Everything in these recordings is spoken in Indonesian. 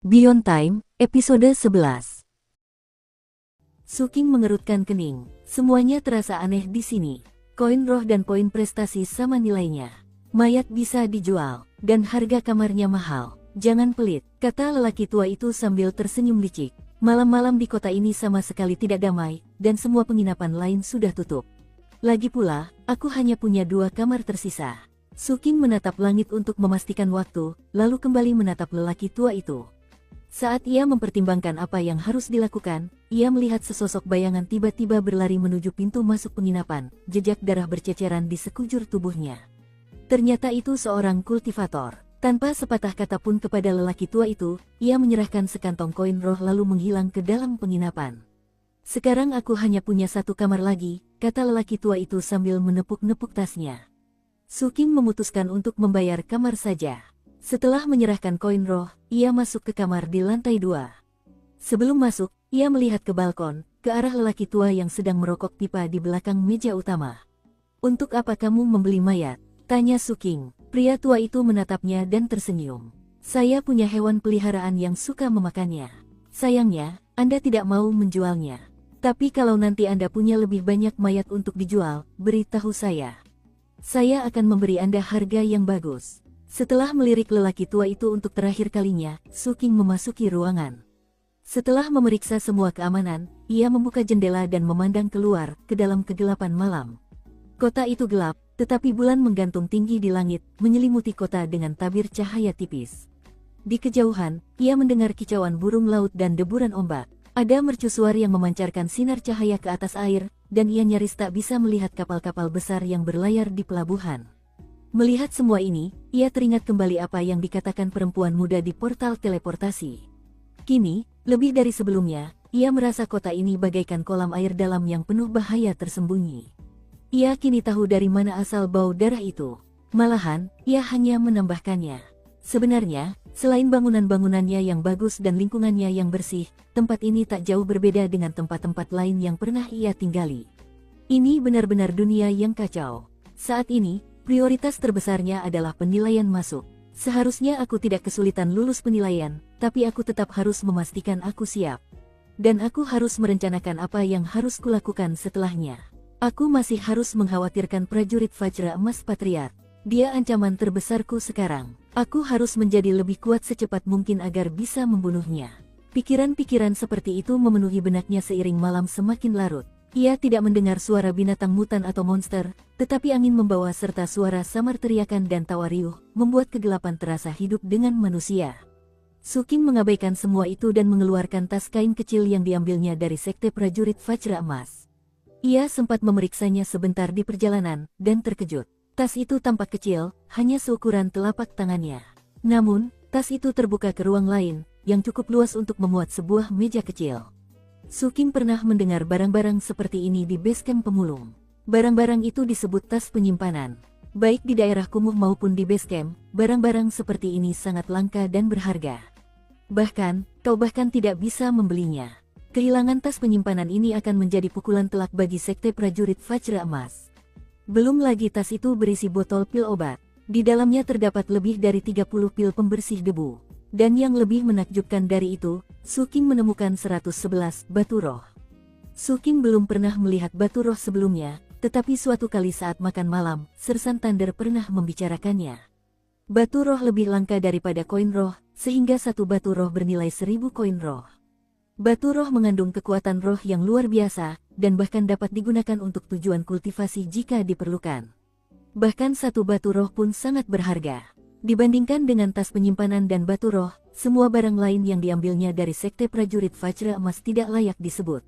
Beyond Time, episode 11. Suking mengerutkan kening. Semuanya terasa aneh di sini. Koin roh dan poin prestasi sama nilainya. Mayat bisa dijual, dan harga kamarnya mahal. Jangan pelit, kata lelaki tua itu sambil tersenyum licik. Malam-malam di kota ini sama sekali tidak damai, dan semua penginapan lain sudah tutup. Lagi pula, aku hanya punya 2 kamar tersisa. Suking menatap langit untuk memastikan waktu, lalu kembali menatap lelaki tua itu. Saat ia mempertimbangkan apa yang harus dilakukan, ia melihat sesosok bayangan tiba-tiba berlari menuju pintu masuk penginapan, jejak darah berceceran di sekujur tubuhnya. Ternyata itu seorang kultivator. Tanpa sepatah kata pun kepada lelaki tua itu, ia menyerahkan sekantong koin roh lalu menghilang ke dalam penginapan. Sekarang aku hanya punya 1 kamar lagi, kata lelaki tua itu sambil menepuk-nepuk tasnya. Suking memutuskan untuk membayar kamar saja. Setelah menyerahkan koin roh, ia masuk ke kamar di lantai 2. Sebelum masuk, ia melihat ke balkon, ke arah lelaki tua yang sedang merokok pipa di belakang meja utama. "Untuk apa kamu membeli mayat?" tanya Suking. Pria tua itu menatapnya dan tersenyum. "Saya punya hewan peliharaan yang suka memakannya. Sayangnya, Anda tidak mau menjualnya. Tapi kalau nanti Anda punya lebih banyak mayat untuk dijual, beritahu saya. Saya akan memberi Anda harga yang bagus." Setelah melirik lelaki tua itu untuk terakhir kalinya, Suking memasuki ruangan. Setelah memeriksa semua keamanan, ia membuka jendela dan memandang keluar ke dalam kegelapan malam. Kota itu gelap, tetapi bulan menggantung tinggi di langit, menyelimuti kota dengan tabir cahaya tipis. Di kejauhan, ia mendengar kicauan burung laut dan deburan ombak. Ada mercusuar yang memancarkan sinar cahaya ke atas air, dan ia nyaris tak bisa melihat kapal-kapal besar yang berlayar di pelabuhan. Melihat semua ini, ia teringat kembali apa yang dikatakan perempuan muda di portal teleportasi. Kini, lebih dari sebelumnya, ia merasa kota ini bagaikan kolam air dalam yang penuh bahaya tersembunyi. Ia kini tahu dari mana asal bau darah itu. Malahan, ia hanya menambahkannya. Sebenarnya, selain bangunan-bangunannya yang bagus dan lingkungannya yang bersih, tempat ini tak jauh berbeda dengan tempat-tempat lain yang pernah ia tinggali. Ini benar-benar dunia yang kacau. Saat ini, prioritas terbesarnya adalah penilaian masuk. Seharusnya aku tidak kesulitan lulus penilaian, tapi aku tetap harus memastikan aku siap. Dan aku harus merencanakan apa yang harus kulakukan setelahnya. Aku masih harus mengkhawatirkan prajurit Vajra Emas Patriark. Dia ancaman terbesarku sekarang. Aku harus menjadi lebih kuat secepat mungkin agar bisa membunuhnya. Pikiran-pikiran seperti itu memenuhi benaknya seiring malam semakin larut. Ia tidak mendengar suara binatang mutan atau monster, tetapi angin membawa serta suara samar teriakan dan tawa riuh, membuat kegelapan terasa hidup dengan manusia. Suking mengabaikan semua itu dan mengeluarkan tas kain kecil yang diambilnya dari sekte prajurit Vajra Emas. Ia sempat memeriksanya sebentar di perjalanan, dan terkejut. Tas itu tampak kecil, hanya seukuran telapak tangannya. Namun, tas itu terbuka ke ruang lain, yang cukup luas untuk memuat sebuah meja kecil. Suking pernah mendengar barang-barang seperti ini di base camp pemulung. Barang-barang itu disebut tas penyimpanan. Baik di daerah kumuh maupun di base camp, barang-barang seperti ini sangat langka dan berharga. Bahkan, kau bahkan tidak bisa membelinya. Kehilangan tas penyimpanan ini akan menjadi pukulan telak bagi sekte prajurit Vajra Emas. Belum lagi tas itu berisi botol pil obat. Di dalamnya terdapat lebih dari 30 pil pembersih debu. Dan yang lebih menakjubkan dari itu, Suking menemukan 111 batu roh. Suking belum pernah melihat batu roh sebelumnya, tetapi suatu kali saat makan malam, Sersan Thunder pernah membicarakannya. Batu roh lebih langka daripada koin roh, sehingga 1 batu roh bernilai 1000 koin roh. Batu roh mengandung kekuatan roh yang luar biasa, dan bahkan dapat digunakan untuk tujuan kultivasi jika diperlukan. Bahkan 1 batu roh pun sangat berharga. Dibandingkan dengan tas penyimpanan dan batu roh, semua barang lain yang diambilnya dari sekte prajurit Vajra Emas tidak layak disebut.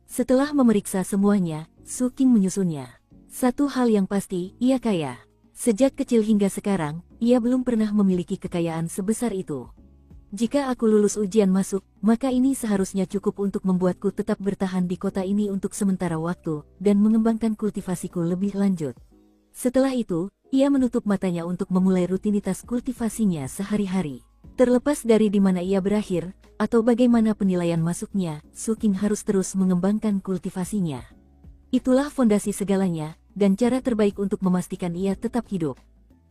Setelah memeriksa semuanya, Suking menyusunnya. Satu hal yang pasti, ia kaya. Sejak kecil hingga sekarang, ia belum pernah memiliki kekayaan sebesar itu. Jika aku lulus ujian masuk, maka ini seharusnya cukup untuk membuatku tetap bertahan di kota ini untuk sementara waktu, dan mengembangkan kultivasiku lebih lanjut. Setelah itu, ia menutup matanya untuk memulai rutinitas kultivasinya sehari-hari. Terlepas dari di mana ia berakhir, atau bagaimana penilaian masuknya, Suking harus terus mengembangkan kultivasinya. Itulah fondasi segalanya, dan cara terbaik untuk memastikan ia tetap hidup.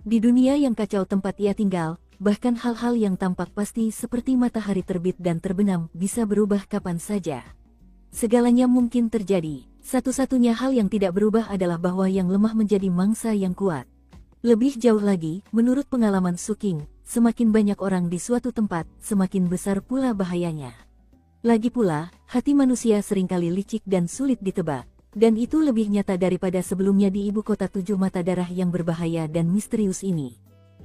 Di dunia yang kacau tempat ia tinggal, bahkan hal-hal yang tampak pasti seperti matahari terbit dan terbenam bisa berubah kapan saja. Segalanya mungkin terjadi, satu-satunya hal yang tidak berubah adalah bahwa yang lemah menjadi mangsa yang kuat. Lebih jauh lagi, menurut pengalaman Suking, semakin banyak orang di suatu tempat, semakin besar pula bahayanya. Lagi pula, hati manusia seringkali licik dan sulit ditebak. Dan itu lebih nyata daripada sebelumnya di ibu kota 7 mata darah yang berbahaya dan misterius ini.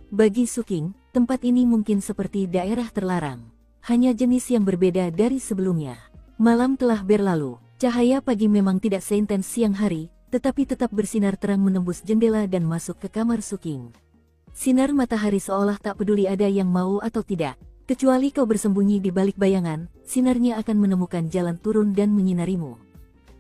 Bagi Suking, tempat ini mungkin seperti daerah terlarang. Hanya jenis yang berbeda dari sebelumnya. Malam telah berlalu, cahaya pagi memang tidak seintens siang hari, tetapi tetap bersinar terang menembus jendela dan masuk ke kamar Suking. Sinar matahari seolah tak peduli ada yang mau atau tidak. Kecuali kau bersembunyi di balik bayangan, sinarnya akan menemukan jalan turun dan menyinarimu.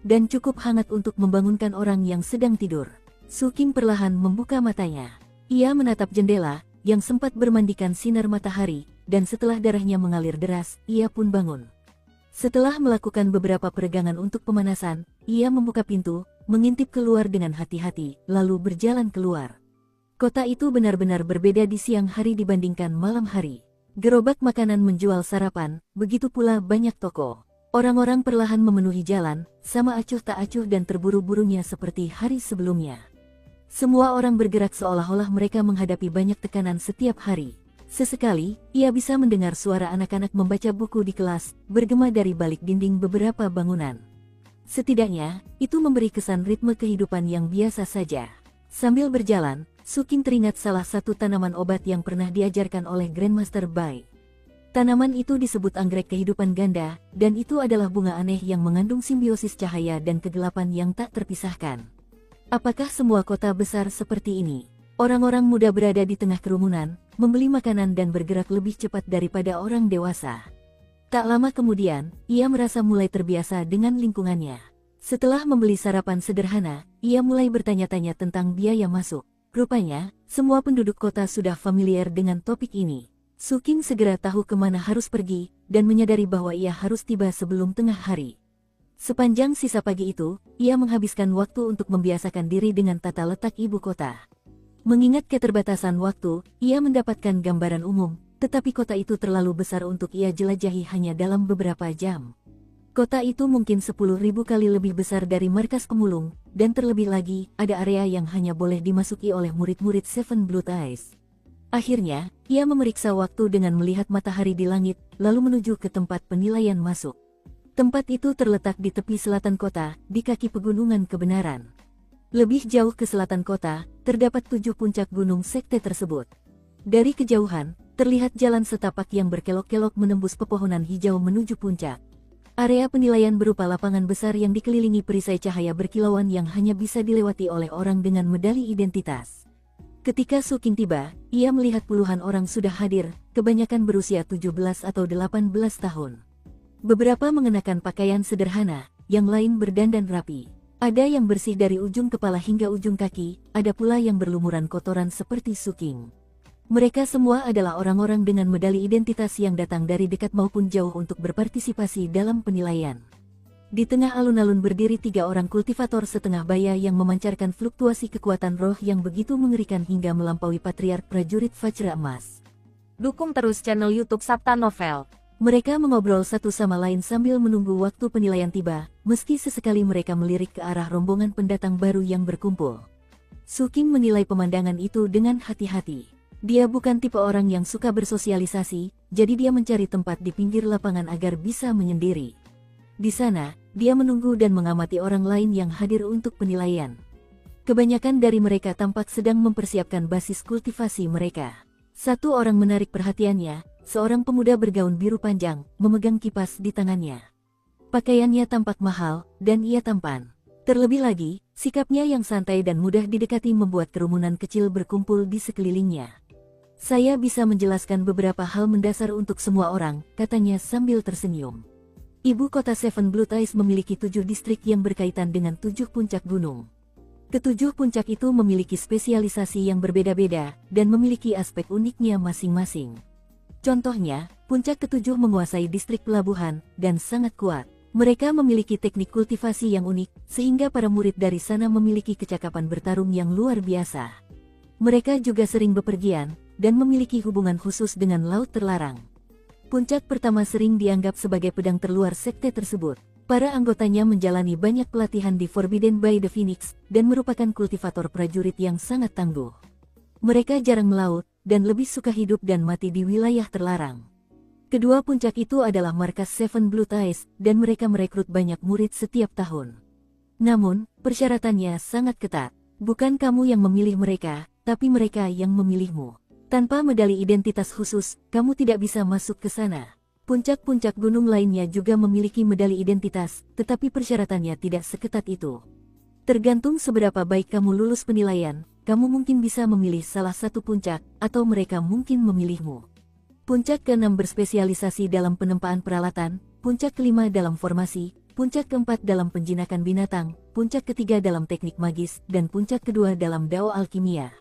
Dan cukup hangat untuk membangunkan orang yang sedang tidur. Suking perlahan membuka matanya. Ia menatap jendela, yang sempat bermandikan sinar matahari, dan setelah darahnya mengalir deras, ia pun bangun. Setelah melakukan beberapa peregangan untuk pemanasan, ia membuka pintu, mengintip keluar dengan hati-hati, lalu berjalan keluar. Kota itu benar-benar berbeda di siang hari dibandingkan malam hari. Gerobak makanan menjual sarapan, begitu pula banyak toko. Orang-orang perlahan memenuhi jalan, sama acuh tak acuh dan terburu-burunya seperti hari sebelumnya. Semua orang bergerak seolah-olah mereka menghadapi banyak tekanan setiap hari. Sesekali, ia bisa mendengar suara anak-anak membaca buku di kelas, bergema dari balik dinding beberapa bangunan. Setidaknya, itu memberi kesan ritme kehidupan yang biasa saja. Sambil berjalan, Suking teringat salah satu tanaman obat yang pernah diajarkan oleh Grandmaster Bai. Tanaman itu disebut anggrek kehidupan ganda, dan itu adalah bunga aneh yang mengandung simbiosis cahaya dan kegelapan yang tak terpisahkan. Apakah semua kota besar seperti ini? Orang-orang muda berada di tengah kerumunan, membeli makanan dan bergerak lebih cepat daripada orang dewasa. Tak lama kemudian, ia merasa mulai terbiasa dengan lingkungannya. Setelah membeli sarapan sederhana, ia mulai bertanya-tanya tentang biaya masuk. Rupanya, semua penduduk kota sudah familiar dengan topik ini. Suking segera tahu kemana harus pergi, dan menyadari bahwa ia harus tiba sebelum tengah hari. Sepanjang sisa pagi itu, ia menghabiskan waktu untuk membiasakan diri dengan tata letak ibu kota. Mengingat keterbatasan waktu, ia mendapatkan gambaran umum, tetapi kota itu terlalu besar untuk ia jelajahi hanya dalam beberapa jam. Kota itu mungkin 10.000 kali lebih besar dari markas pemulung, dan terlebih lagi, ada area yang hanya boleh dimasuki oleh murid-murid Seven Blood Eyes. Akhirnya, ia memeriksa waktu dengan melihat matahari di langit, lalu menuju ke tempat penilaian masuk. Tempat itu terletak di tepi selatan kota, di kaki pegunungan kebenaran. Lebih jauh ke selatan kota, terdapat 7 puncak gunung sekte tersebut. Dari kejauhan, terlihat jalan setapak yang berkelok-kelok menembus pepohonan hijau menuju puncak. Area penilaian berupa lapangan besar yang dikelilingi perisai cahaya berkilauan yang hanya bisa dilewati oleh orang dengan medali identitas. Ketika Suking tiba, ia melihat puluhan orang sudah hadir, kebanyakan berusia 17 atau 18 tahun. Beberapa mengenakan pakaian sederhana, yang lain berdandan rapi. Ada yang bersih dari ujung kepala hingga ujung kaki, ada pula yang berlumuran kotoran seperti Suking. Mereka semua adalah orang-orang dengan medali identitas yang datang dari dekat maupun jauh untuk berpartisipasi dalam penilaian. Di tengah alun-alun berdiri 3 orang kultivator setengah baya yang memancarkan fluktuasi kekuatan roh yang begitu mengerikan hingga melampaui patriark prajurit Vajra Emas. Dukung terus channel YouTube Sabta Novel. Mereka mengobrol satu sama lain sambil menunggu waktu penilaian tiba, meski sesekali mereka melirik ke arah rombongan pendatang baru yang berkumpul. Suking menilai pemandangan itu dengan hati-hati. Dia bukan tipe orang yang suka bersosialisasi, jadi dia mencari tempat di pinggir lapangan agar bisa menyendiri. Di sana, dia menunggu dan mengamati orang lain yang hadir untuk penilaian. Kebanyakan dari mereka tampak sedang mempersiapkan basis kultivasi mereka. Satu orang menarik perhatiannya, seorang pemuda bergaun biru panjang, memegang kipas di tangannya. Pakaiannya tampak mahal, dan ia tampan. Terlebih lagi, sikapnya yang santai dan mudah didekati membuat kerumunan kecil berkumpul di sekelilingnya. Saya bisa menjelaskan beberapa hal mendasar untuk semua orang, katanya sambil tersenyum. Ibu kota Seven Blood Eyes memiliki 7 distrik yang berkaitan dengan 7 puncak gunung. Ketujuh puncak itu memiliki spesialisasi yang berbeda-beda, dan memiliki aspek uniknya masing-masing. Contohnya, puncak ketujuh menguasai distrik pelabuhan, dan sangat kuat. Mereka memiliki teknik kultivasi yang unik, sehingga para murid dari sana memiliki kecakapan bertarung yang luar biasa. Mereka juga sering bepergian, dan memiliki hubungan khusus dengan laut terlarang. Puncak pertama sering dianggap sebagai pedang terluar sekte tersebut. Para anggotanya menjalani banyak pelatihan di Forbidden by the Phoenix, dan merupakan kultivator prajurit yang sangat tangguh. Mereka jarang melaut, dan lebih suka hidup dan mati di wilayah terlarang. Kedua puncak itu adalah markas Seven Blue Ties, dan mereka merekrut banyak murid setiap tahun. Namun, persyaratannya sangat ketat. Bukan kamu yang memilih mereka, tapi mereka yang memilihmu. Tanpa medali identitas khusus, kamu tidak bisa masuk ke sana. Puncak-puncak gunung lainnya juga memiliki medali identitas, tetapi persyaratannya tidak seketat itu. Tergantung seberapa baik kamu lulus penilaian, kamu mungkin bisa memilih salah satu puncak, atau mereka mungkin memilihmu. Puncak ke-6 berspesialisasi dalam penempaan peralatan, puncak ke-5 dalam formasi, puncak ke-4 dalam penjinakan binatang, puncak ke-3 dalam teknik magis, dan puncak ke-2 dalam dao alkimia.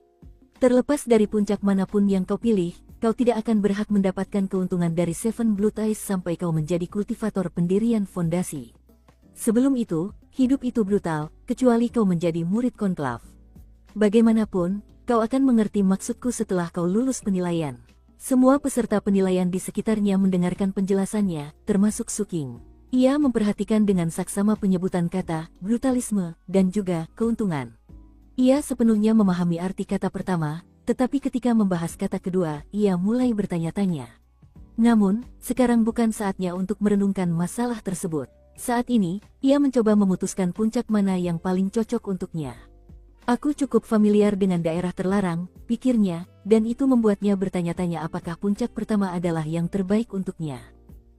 Terlepas dari puncak manapun yang kau pilih, kau tidak akan berhak mendapatkan keuntungan dari Seven Blue Ties sampai kau menjadi kultivator pendirian fondasi. Sebelum itu, hidup itu brutal, kecuali kau menjadi murid konklav. Bagaimanapun, kau akan mengerti maksudku setelah kau lulus penilaian. Semua peserta penilaian di sekitarnya mendengarkan penjelasannya, termasuk Suking. Ia memperhatikan dengan saksama penyebutan kata, brutalisme, dan juga keuntungan. Ia sepenuhnya memahami arti kata pertama, tetapi ketika membahas kata kedua, ia mulai bertanya-tanya. Namun, sekarang bukan saatnya untuk merenungkan masalah tersebut. Saat ini, ia mencoba memutuskan puncak mana yang paling cocok untuknya. Aku cukup familiar dengan daerah terlarang, pikirnya, dan itu membuatnya bertanya-tanya apakah puncak pertama adalah yang terbaik untuknya.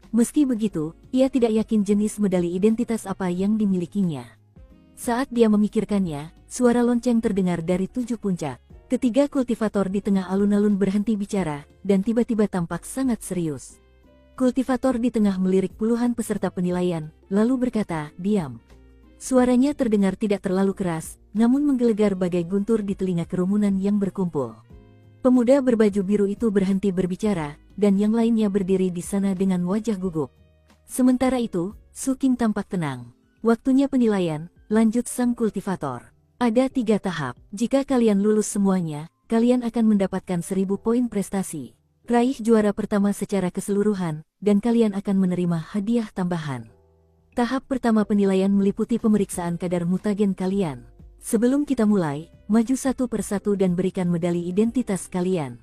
Meski begitu, ia tidak yakin jenis medali identitas apa yang dimilikinya. Saat dia memikirkannya, suara lonceng terdengar dari 7 puncak. Ketiga kultivator di tengah alun-alun berhenti bicara, dan tiba-tiba tampak sangat serius. Kultivator di tengah melirik puluhan peserta penilaian, lalu berkata, "Diam." Suaranya terdengar tidak terlalu keras, namun menggelegar bagai guntur di telinga kerumunan yang berkumpul. Pemuda berbaju biru itu berhenti berbicara, dan yang lainnya berdiri di sana dengan wajah gugup. Sementara itu, Suking tampak tenang. "Waktunya penilaian," lanjut sang kultivator. "Ada 3 tahap. Jika kalian lulus semuanya, kalian akan mendapatkan 1000 poin prestasi. Raih juara pertama secara keseluruhan, dan kalian akan menerima hadiah tambahan. Tahap pertama penilaian meliputi pemeriksaan kadar mutagen kalian. Sebelum kita mulai, maju satu persatu dan berikan medali identitas kalian.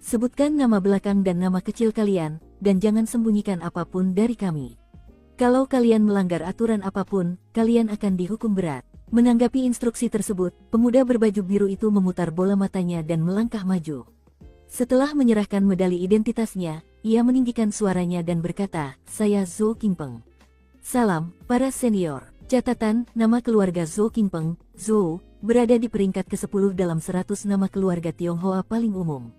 Sebutkan nama belakang dan nama kecil kalian, dan jangan sembunyikan apapun dari kami. Kalau kalian melanggar aturan apapun, kalian akan dihukum berat." Menanggapi instruksi tersebut, pemuda berbaju biru itu memutar bola matanya dan melangkah maju. Setelah menyerahkan medali identitasnya, ia meninggikan suaranya dan berkata, "Saya Zhou Qingpeng. Salam, para senior. Catatan, nama keluarga Zhou Qingpeng, Zhou, berada di peringkat ke-10 dalam 100 nama keluarga Tionghoa paling umum.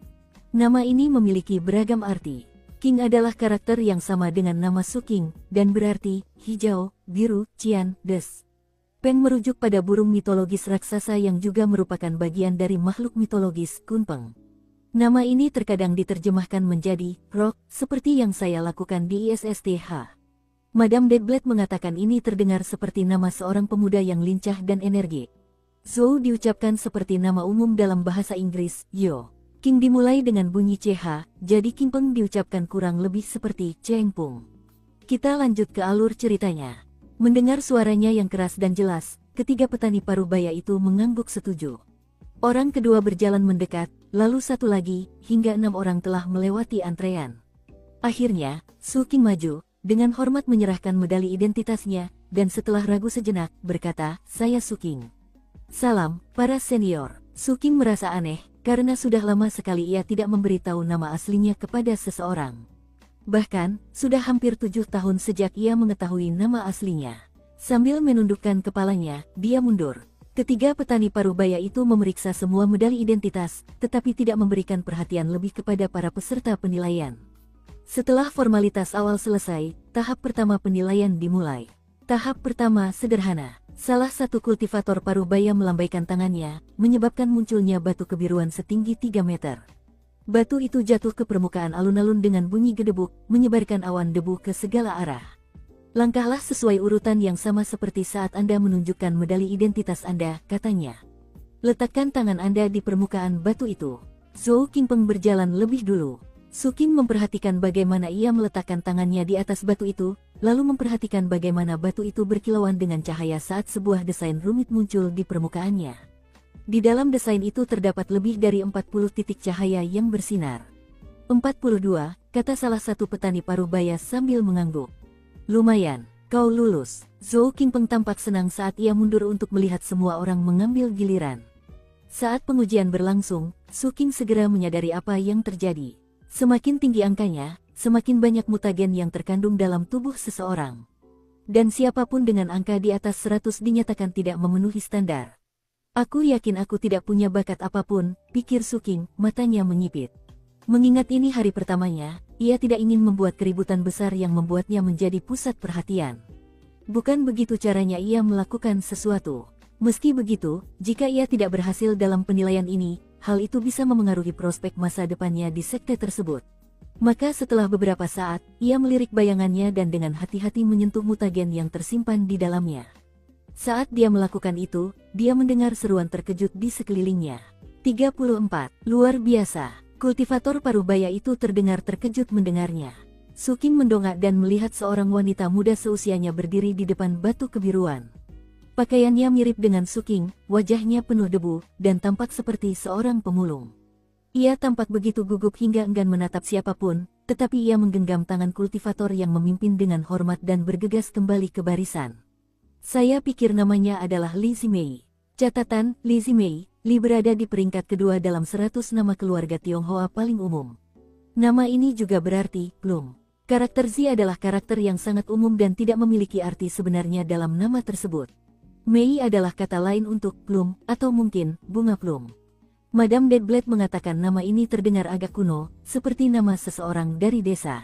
Nama ini memiliki beragam arti. Qing adalah karakter yang sama dengan nama Suking, dan berarti hijau, biru, cian, des. Peng merujuk pada burung mitologis raksasa yang juga merupakan bagian dari makhluk mitologis Kunpeng. Nama ini terkadang diterjemahkan menjadi rock, seperti yang saya lakukan di ISSTH. Madame Deadblade mengatakan ini terdengar seperti nama seorang pemuda yang lincah dan energik. Zhou diucapkan seperti nama umum dalam bahasa Inggris, Yo. Qing dimulai dengan bunyi CH, jadi Qingpeng diucapkan kurang lebih seperti Chengpung. Kita lanjut ke alur ceritanya. Mendengar suaranya yang keras dan jelas, ketiga petani parubaya itu mengangguk setuju. Orang kedua berjalan mendekat, lalu satu lagi, hingga 6 orang telah melewati antrean. Akhirnya, Suking maju, dengan hormat menyerahkan medali identitasnya, dan setelah ragu sejenak, berkata, "Saya Suking. Salam, para senior." Suking merasa aneh, karena sudah lama sekali ia tidak memberitahu nama aslinya kepada seseorang. Bahkan, sudah hampir 7 tahun sejak ia mengetahui nama aslinya. Sambil menundukkan kepalanya, dia mundur. Ketiga petani parubaya itu memeriksa semua medali identitas, tetapi tidak memberikan perhatian lebih kepada para peserta penilaian. Setelah formalitas awal selesai, tahap pertama penilaian dimulai. Tahap pertama sederhana. Salah satu kultivator parubaya melambaikan tangannya, menyebabkan munculnya batu kebiruan setinggi 3 meter. Batu itu jatuh ke permukaan alun-alun dengan bunyi gedebuk, menyebarkan awan debu ke segala arah. Langkahlah sesuai urutan yang sama seperti saat Anda menunjukkan medali identitas Anda, katanya. Letakkan tangan Anda di permukaan batu itu. Zhou Qingpeng berjalan lebih dulu. Su Qing memperhatikan bagaimana ia meletakkan tangannya di atas batu itu, lalu memperhatikan bagaimana batu itu berkilauan dengan cahaya saat sebuah desain rumit muncul di permukaannya. Di dalam desain itu terdapat lebih dari 40 titik cahaya yang bersinar. 42, kata salah satu petani parubaya sambil mengangguk. Lumayan, kau lulus. Zhou Qingpeng tampak senang saat ia mundur untuk melihat semua orang mengambil giliran. Saat pengujian berlangsung, Su Qing segera menyadari apa yang terjadi. Semakin tinggi angkanya, semakin banyak mutagen yang terkandung dalam tubuh seseorang. Dan siapapun dengan angka di atas 100 dinyatakan tidak memenuhi standar. Aku yakin aku tidak punya bakat apapun, pikir Su Qing, matanya menyipit. Mengingat ini hari pertamanya, ia tidak ingin membuat keributan besar yang membuatnya menjadi pusat perhatian. Bukan begitu caranya ia melakukan sesuatu. Meski begitu, jika ia tidak berhasil dalam penilaian ini, hal itu bisa memengaruhi prospek masa depannya di sekte tersebut. Maka setelah beberapa saat, ia melirik bayangannya dan dengan hati-hati menyentuh mutagen yang tersimpan di dalamnya. Saat dia melakukan itu, dia mendengar seruan terkejut di sekelilingnya. 34. Luar biasa. Kultivator parubaya itu terdengar terkejut mendengarnya. Su Qing mendongak dan melihat seorang wanita muda seusianya berdiri di depan batu kebiruan. Pakaiannya mirip dengan Su Qing, wajahnya penuh debu, dan tampak seperti seorang pemulung. Ia tampak begitu gugup hingga enggan menatap siapapun, tetapi ia menggenggam tangan kultivator yang memimpin dengan hormat dan bergegas kembali ke barisan. Saya pikir namanya adalah Li Zimei. Catatan, Li Zimei, Li berada di peringkat kedua dalam 100 nama keluarga Tionghoa paling umum. Nama ini juga berarti, plum. Karakter Zi adalah karakter yang sangat umum dan tidak memiliki arti sebenarnya dalam nama tersebut. Mei adalah kata lain untuk plum, atau mungkin bunga plum. Madame Deadblade mengatakan nama ini terdengar agak kuno, seperti nama seseorang dari desa.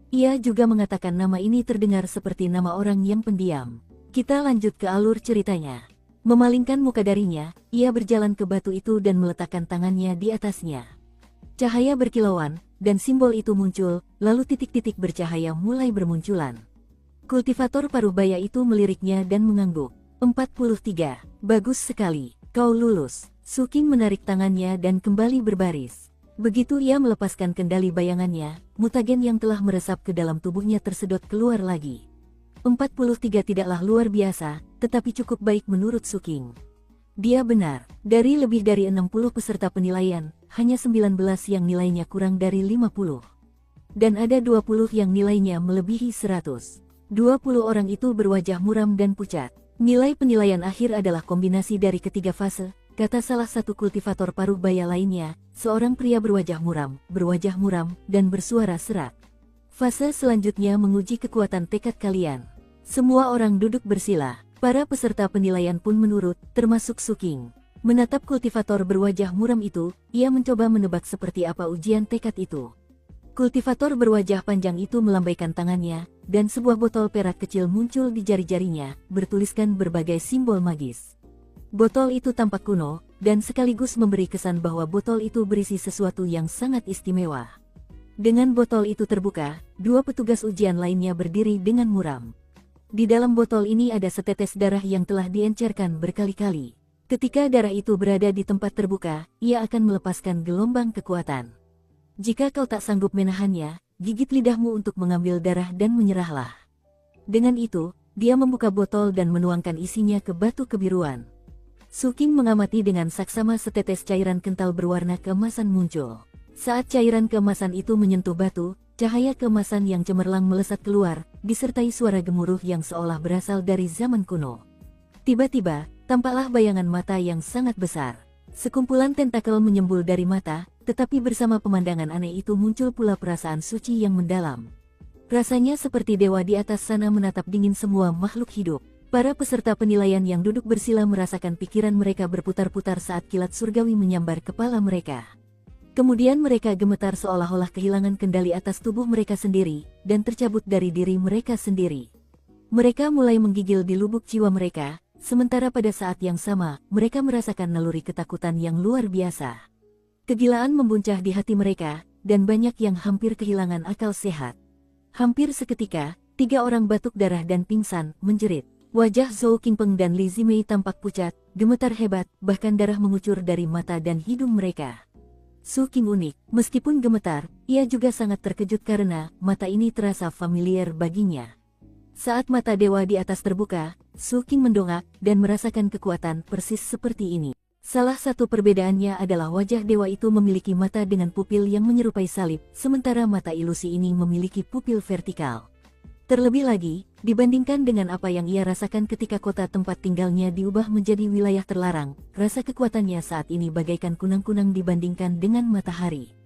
Ia juga mengatakan nama ini terdengar seperti nama orang yang pendiam. Kita lanjut ke alur ceritanya. Memalingkan muka darinya, ia berjalan ke batu itu dan meletakkan tangannya di atasnya. Cahaya berkilauan, dan simbol itu muncul, lalu titik-titik bercahaya mulai bermunculan. Kultivator parubaya itu meliriknya dan mengangguk. 43. Bagus sekali, kau lulus. Su Qing menarik tangannya dan kembali berbaris. Begitu ia melepaskan kendali bayangannya, mutagen yang telah meresap ke dalam tubuhnya tersedot keluar lagi. 43 tidaklah luar biasa, tetapi cukup baik menurut Su Qing. Dia benar, dari lebih dari 60 peserta penilaian, hanya 19 yang nilainya kurang dari 50. Dan ada 20 yang nilainya melebihi 100. 20 orang itu berwajah muram dan pucat. Nilai penilaian akhir adalah kombinasi dari ketiga fase, kata salah satu kultivator parubaya lainnya, seorang pria berwajah muram, dan bersuara serak. Fase selanjutnya menguji kekuatan tekad kalian. Semua orang duduk bersila, para peserta penilaian pun menurut, termasuk Su Qing. Menatap kultivator berwajah muram itu, ia mencoba menebak seperti apa ujian tekad itu. Kultivator berwajah panjang itu melambaikan tangannya, dan sebuah botol perak kecil muncul di jari-jarinya, bertuliskan berbagai simbol magis. Botol itu tampak kuno, dan sekaligus memberi kesan bahwa botol itu berisi sesuatu yang sangat istimewa. Dengan botol itu terbuka, dua petugas ujian lainnya berdiri dengan muram. Di dalam botol ini ada setetes darah yang telah diencerkan berkali-kali. Ketika darah itu berada di tempat terbuka, ia akan melepaskan gelombang kekuatan. Jika kau tak sanggup menahannya, gigit lidahmu untuk mengambil darah dan menyerahlah. Dengan itu, dia membuka botol dan menuangkan isinya ke batu kebiruan. Su Qing mengamati dengan saksama setetes cairan kental berwarna keemasan muncul. Saat cairan keemasan itu menyentuh batu, cahaya keemasan yang cemerlang melesat keluar, disertai suara gemuruh yang seolah berasal dari zaman kuno. Tiba-tiba, tampaklah bayangan mata yang sangat besar. Sekumpulan tentakel menyembul dari mata, tetapi bersama pemandangan aneh itu muncul pula perasaan suci yang mendalam. Rasanya seperti dewa di atas sana menatap dingin semua makhluk hidup. Para peserta penilaian yang duduk bersila merasakan pikiran mereka berputar-putar saat kilat surgawi menyambar kepala mereka. Kemudian mereka gemetar seolah-olah kehilangan kendali atas tubuh mereka sendiri, dan tercabut dari diri mereka sendiri. Mereka mulai menggigil di lubuk jiwa mereka, sementara pada saat yang sama, mereka merasakan naluri ketakutan yang luar biasa. Kegilaan membuncah di hati mereka, dan banyak yang hampir kehilangan akal sehat. Hampir seketika, 3 orang batuk darah dan pingsan, menjerit. Wajah Zhou Qingpeng dan Li Zimei tampak pucat, gemetar hebat, bahkan darah mengucur dari mata dan hidung mereka. Suking unik, meskipun gemetar, ia juga sangat terkejut karena mata ini terasa familiar baginya. Saat mata dewa di atas terbuka, Suking mendongak dan merasakan kekuatan persis seperti ini. Salah satu perbedaannya adalah wajah dewa itu memiliki mata dengan pupil yang menyerupai salib, sementara mata ilusi ini memiliki pupil vertikal. Terlebih lagi, dibandingkan dengan apa yang ia rasakan ketika kota tempat tinggalnya diubah menjadi wilayah terlarang, rasa kekuatannya saat ini bagaikan kunang-kunang dibandingkan dengan matahari.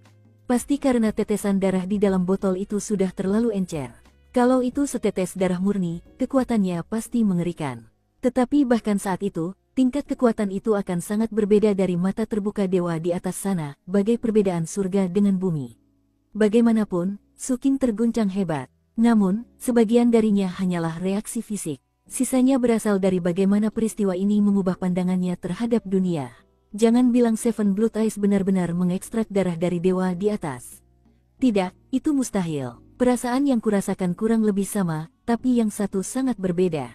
Pasti karena tetesan darah di dalam botol itu sudah terlalu encer. Kalau itu setetes darah murni, kekuatannya pasti mengerikan. Tetapi bahkan saat itu, tingkat kekuatan itu akan sangat berbeda dari mata terbuka dewa di atas sana, bagai perbedaan surga dengan bumi. Bagaimanapun, Suking terguncang hebat. Namun, sebagian darinya hanyalah reaksi fisik. Sisanya berasal dari bagaimana peristiwa ini mengubah pandangannya terhadap dunia. Jangan bilang Seven Blood Eyes benar-benar mengekstrak darah dari dewa di atas. Tidak, itu mustahil. Perasaan yang kurasakan kurang lebih sama, tapi yang satu sangat berbeda.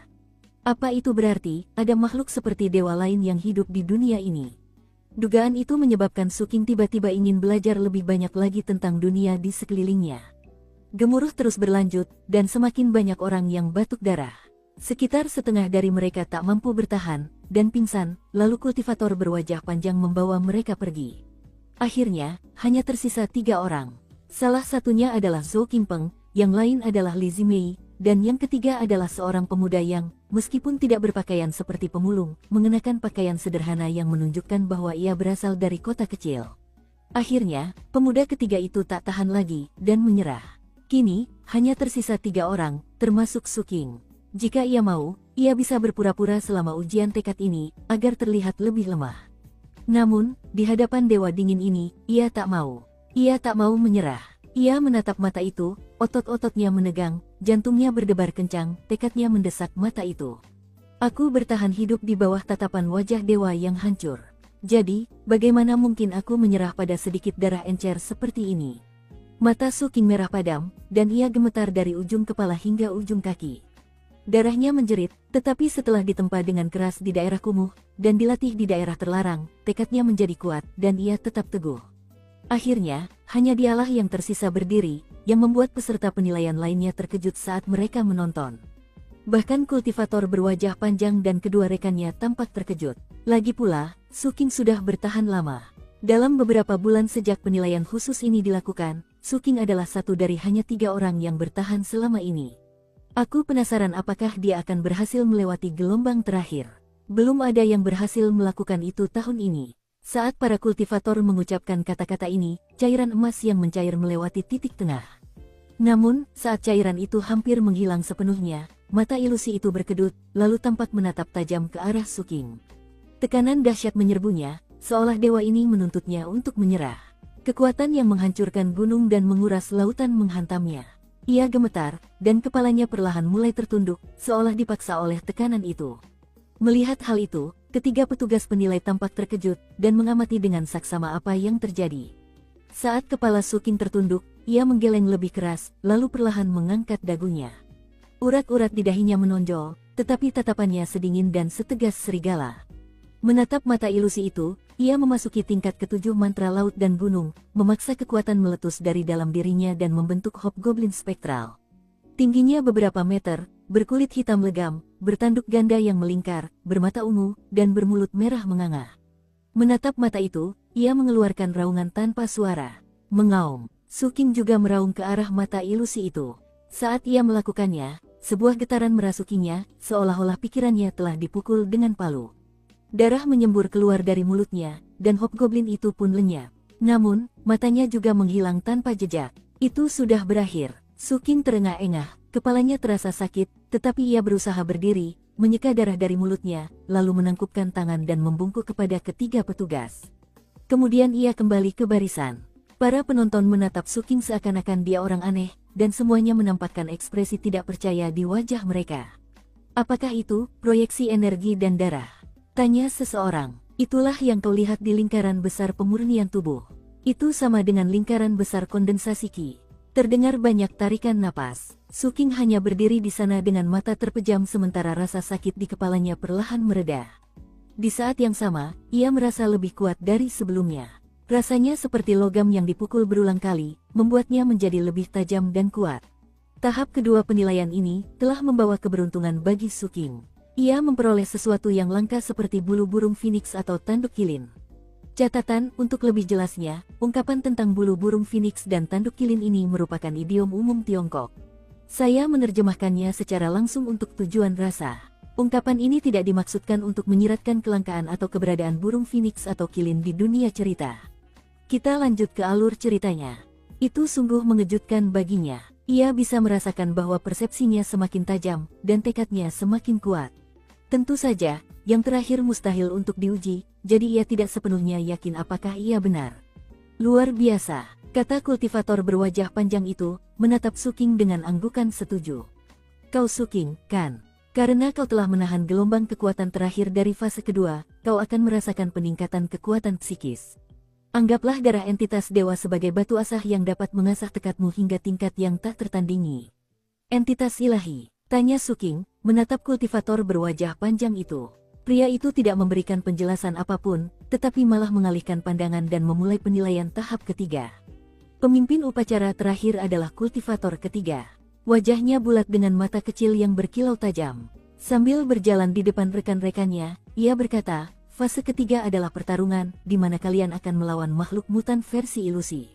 Apa itu berarti, ada makhluk seperti dewa lain yang hidup di dunia ini? Dugaan itu menyebabkan Suking tiba-tiba ingin belajar lebih banyak lagi tentang dunia di sekelilingnya. Gemuruh terus berlanjut, dan semakin banyak orang yang batuk darah. Sekitar setengah dari mereka tak mampu bertahan, dan pingsan, lalu kultivator berwajah panjang membawa mereka pergi. Akhirnya, hanya tersisa 3 orang. Salah satunya adalah Zhou Qingpeng, yang lain adalah Li Zimei, dan yang ketiga adalah seorang pemuda yang, meskipun tidak berpakaian seperti pemulung, mengenakan pakaian sederhana yang menunjukkan bahwa ia berasal dari kota kecil. Akhirnya, pemuda ketiga itu tak tahan lagi, dan menyerah. Kini, hanya tersisa 3 orang, termasuk Suking. Jika ia mau, ia bisa berpura-pura selama ujian tekad ini, agar terlihat lebih lemah. Namun, di hadapan dewa dingin ini, ia tak mau. Ia tak mau menyerah. Ia menatap mata itu, otot-ototnya menegang, jantungnya berdebar kencang, tekadnya mendesak mata itu. Aku bertahan hidup di bawah tatapan wajah dewa yang hancur. Jadi, bagaimana mungkin aku menyerah pada sedikit darah encer seperti ini? Mata Suking merah padam, dan ia gemetar dari ujung kepala hingga ujung kaki. Darahnya menjerit, tetapi setelah ditempa dengan keras di daerah kumuh, dan dilatih di daerah terlarang, tekadnya menjadi kuat, dan ia tetap teguh. Akhirnya, hanya dialah yang tersisa berdiri, yang membuat peserta penilaian lainnya terkejut saat mereka menonton. Bahkan kultivator berwajah panjang dan kedua rekannya tampak terkejut. Lagi pula, Suking sudah bertahan lama. Dalam beberapa bulan sejak penilaian khusus ini dilakukan, Suking adalah satu dari hanya 3 orang yang bertahan selama ini. Aku penasaran apakah dia akan berhasil melewati gelombang terakhir. Belum ada yang berhasil melakukan itu tahun ini. Saat para kultivator mengucapkan kata-kata ini, cairan emas yang mencair melewati titik tengah. Namun, saat cairan itu hampir menghilang sepenuhnya, mata ilusi itu berkedut, lalu tampak menatap tajam ke arah Suking. Tekanan dahsyat menyerbunya, seolah dewa ini menuntutnya untuk menyerah. Kekuatan yang menghancurkan gunung dan menguras lautan menghantamnya. Ia gemetar, dan kepalanya perlahan mulai tertunduk, seolah dipaksa oleh tekanan itu. Melihat hal itu, ketiga petugas penilai tampak terkejut, dan mengamati dengan saksama apa yang terjadi. Saat kepala Suking tertunduk, ia menggeleng lebih keras, lalu perlahan mengangkat dagunya. Urat-urat di dahinya menonjol, tetapi tatapannya sedingin dan setegas serigala. Menatap mata ilusi itu, ia memasuki tingkat ke-7 mantra laut dan gunung, memaksa kekuatan meletus dari dalam dirinya dan membentuk hobgoblin spektral. Tingginya beberapa meter, berkulit hitam legam, bertanduk ganda yang melingkar, bermata ungu, dan bermulut merah menganga. Menatap mata itu, ia mengeluarkan raungan tanpa suara. Mengaum. Suking juga meraung ke arah mata ilusi itu. Saat ia melakukannya, sebuah getaran merasukinya, seolah-olah pikirannya telah dipukul dengan palu. Darah menyembur keluar dari mulutnya, dan hobgoblin itu pun lenyap. Namun, matanya juga menghilang tanpa jejak. Itu sudah berakhir. Suking terengah-engah, kepalanya terasa sakit, tetapi ia berusaha berdiri, menyeka darah dari mulutnya, lalu menangkupkan tangan dan membungkuk kepada ketiga petugas. Kemudian ia kembali ke barisan. Para penonton menatap Suking seakan-akan dia orang aneh, dan semuanya menampakkan ekspresi tidak percaya di wajah mereka. Apakah itu proyeksi energi dan darah? Tanya seseorang. Itulah yang kau lihat di lingkaran besar pemurnian tubuh. Itu sama dengan lingkaran besar kondensasi Ki. Terdengar banyak tarikan napas. Suking hanya berdiri di sana dengan mata terpejam sementara rasa sakit di kepalanya perlahan mereda. Di saat yang sama, ia merasa lebih kuat dari sebelumnya. Rasanya seperti logam yang dipukul berulang kali, membuatnya menjadi lebih tajam dan kuat. Tahap kedua penilaian ini telah membawa keberuntungan bagi Suking. Ia memperoleh sesuatu yang langka seperti bulu burung phoenix atau tanduk kilin. Catatan, untuk lebih jelasnya, ungkapan tentang bulu burung phoenix dan tanduk kilin ini merupakan idiom umum Tiongkok. Saya menerjemahkannya secara langsung untuk tujuan rasa. Ungkapan ini tidak dimaksudkan untuk menyiratkan kelangkaan atau keberadaan burung phoenix atau kilin di dunia cerita. Kita lanjut ke alur ceritanya. Itu sungguh mengejutkan baginya. Ia bisa merasakan bahwa persepsinya semakin tajam, dan tekadnya semakin kuat. Tentu saja, yang terakhir mustahil untuk diuji, jadi ia tidak sepenuhnya yakin apakah ia benar. Luar biasa, kata kultivator berwajah panjang itu, menatap Suking dengan anggukan setuju. Kau Suking, kan? Karena kau telah menahan gelombang kekuatan terakhir dari fase kedua, kau akan merasakan peningkatan kekuatan psikis. Anggaplah darah entitas dewa sebagai batu asah yang dapat mengasah tekadmu hingga tingkat yang tak tertandingi. Entitas ilahi, tanya Suking, menatap kultivator berwajah panjang itu. Pria itu tidak memberikan penjelasan apapun, tetapi malah mengalihkan pandangan dan memulai penilaian tahap ketiga. Pemimpin upacara terakhir adalah kultivator ketiga. Wajahnya bulat dengan mata kecil yang berkilau tajam. Sambil berjalan di depan rekan-rekannya, ia berkata, fase ketiga adalah pertarungan, di mana kalian akan melawan makhluk mutan versi ilusi.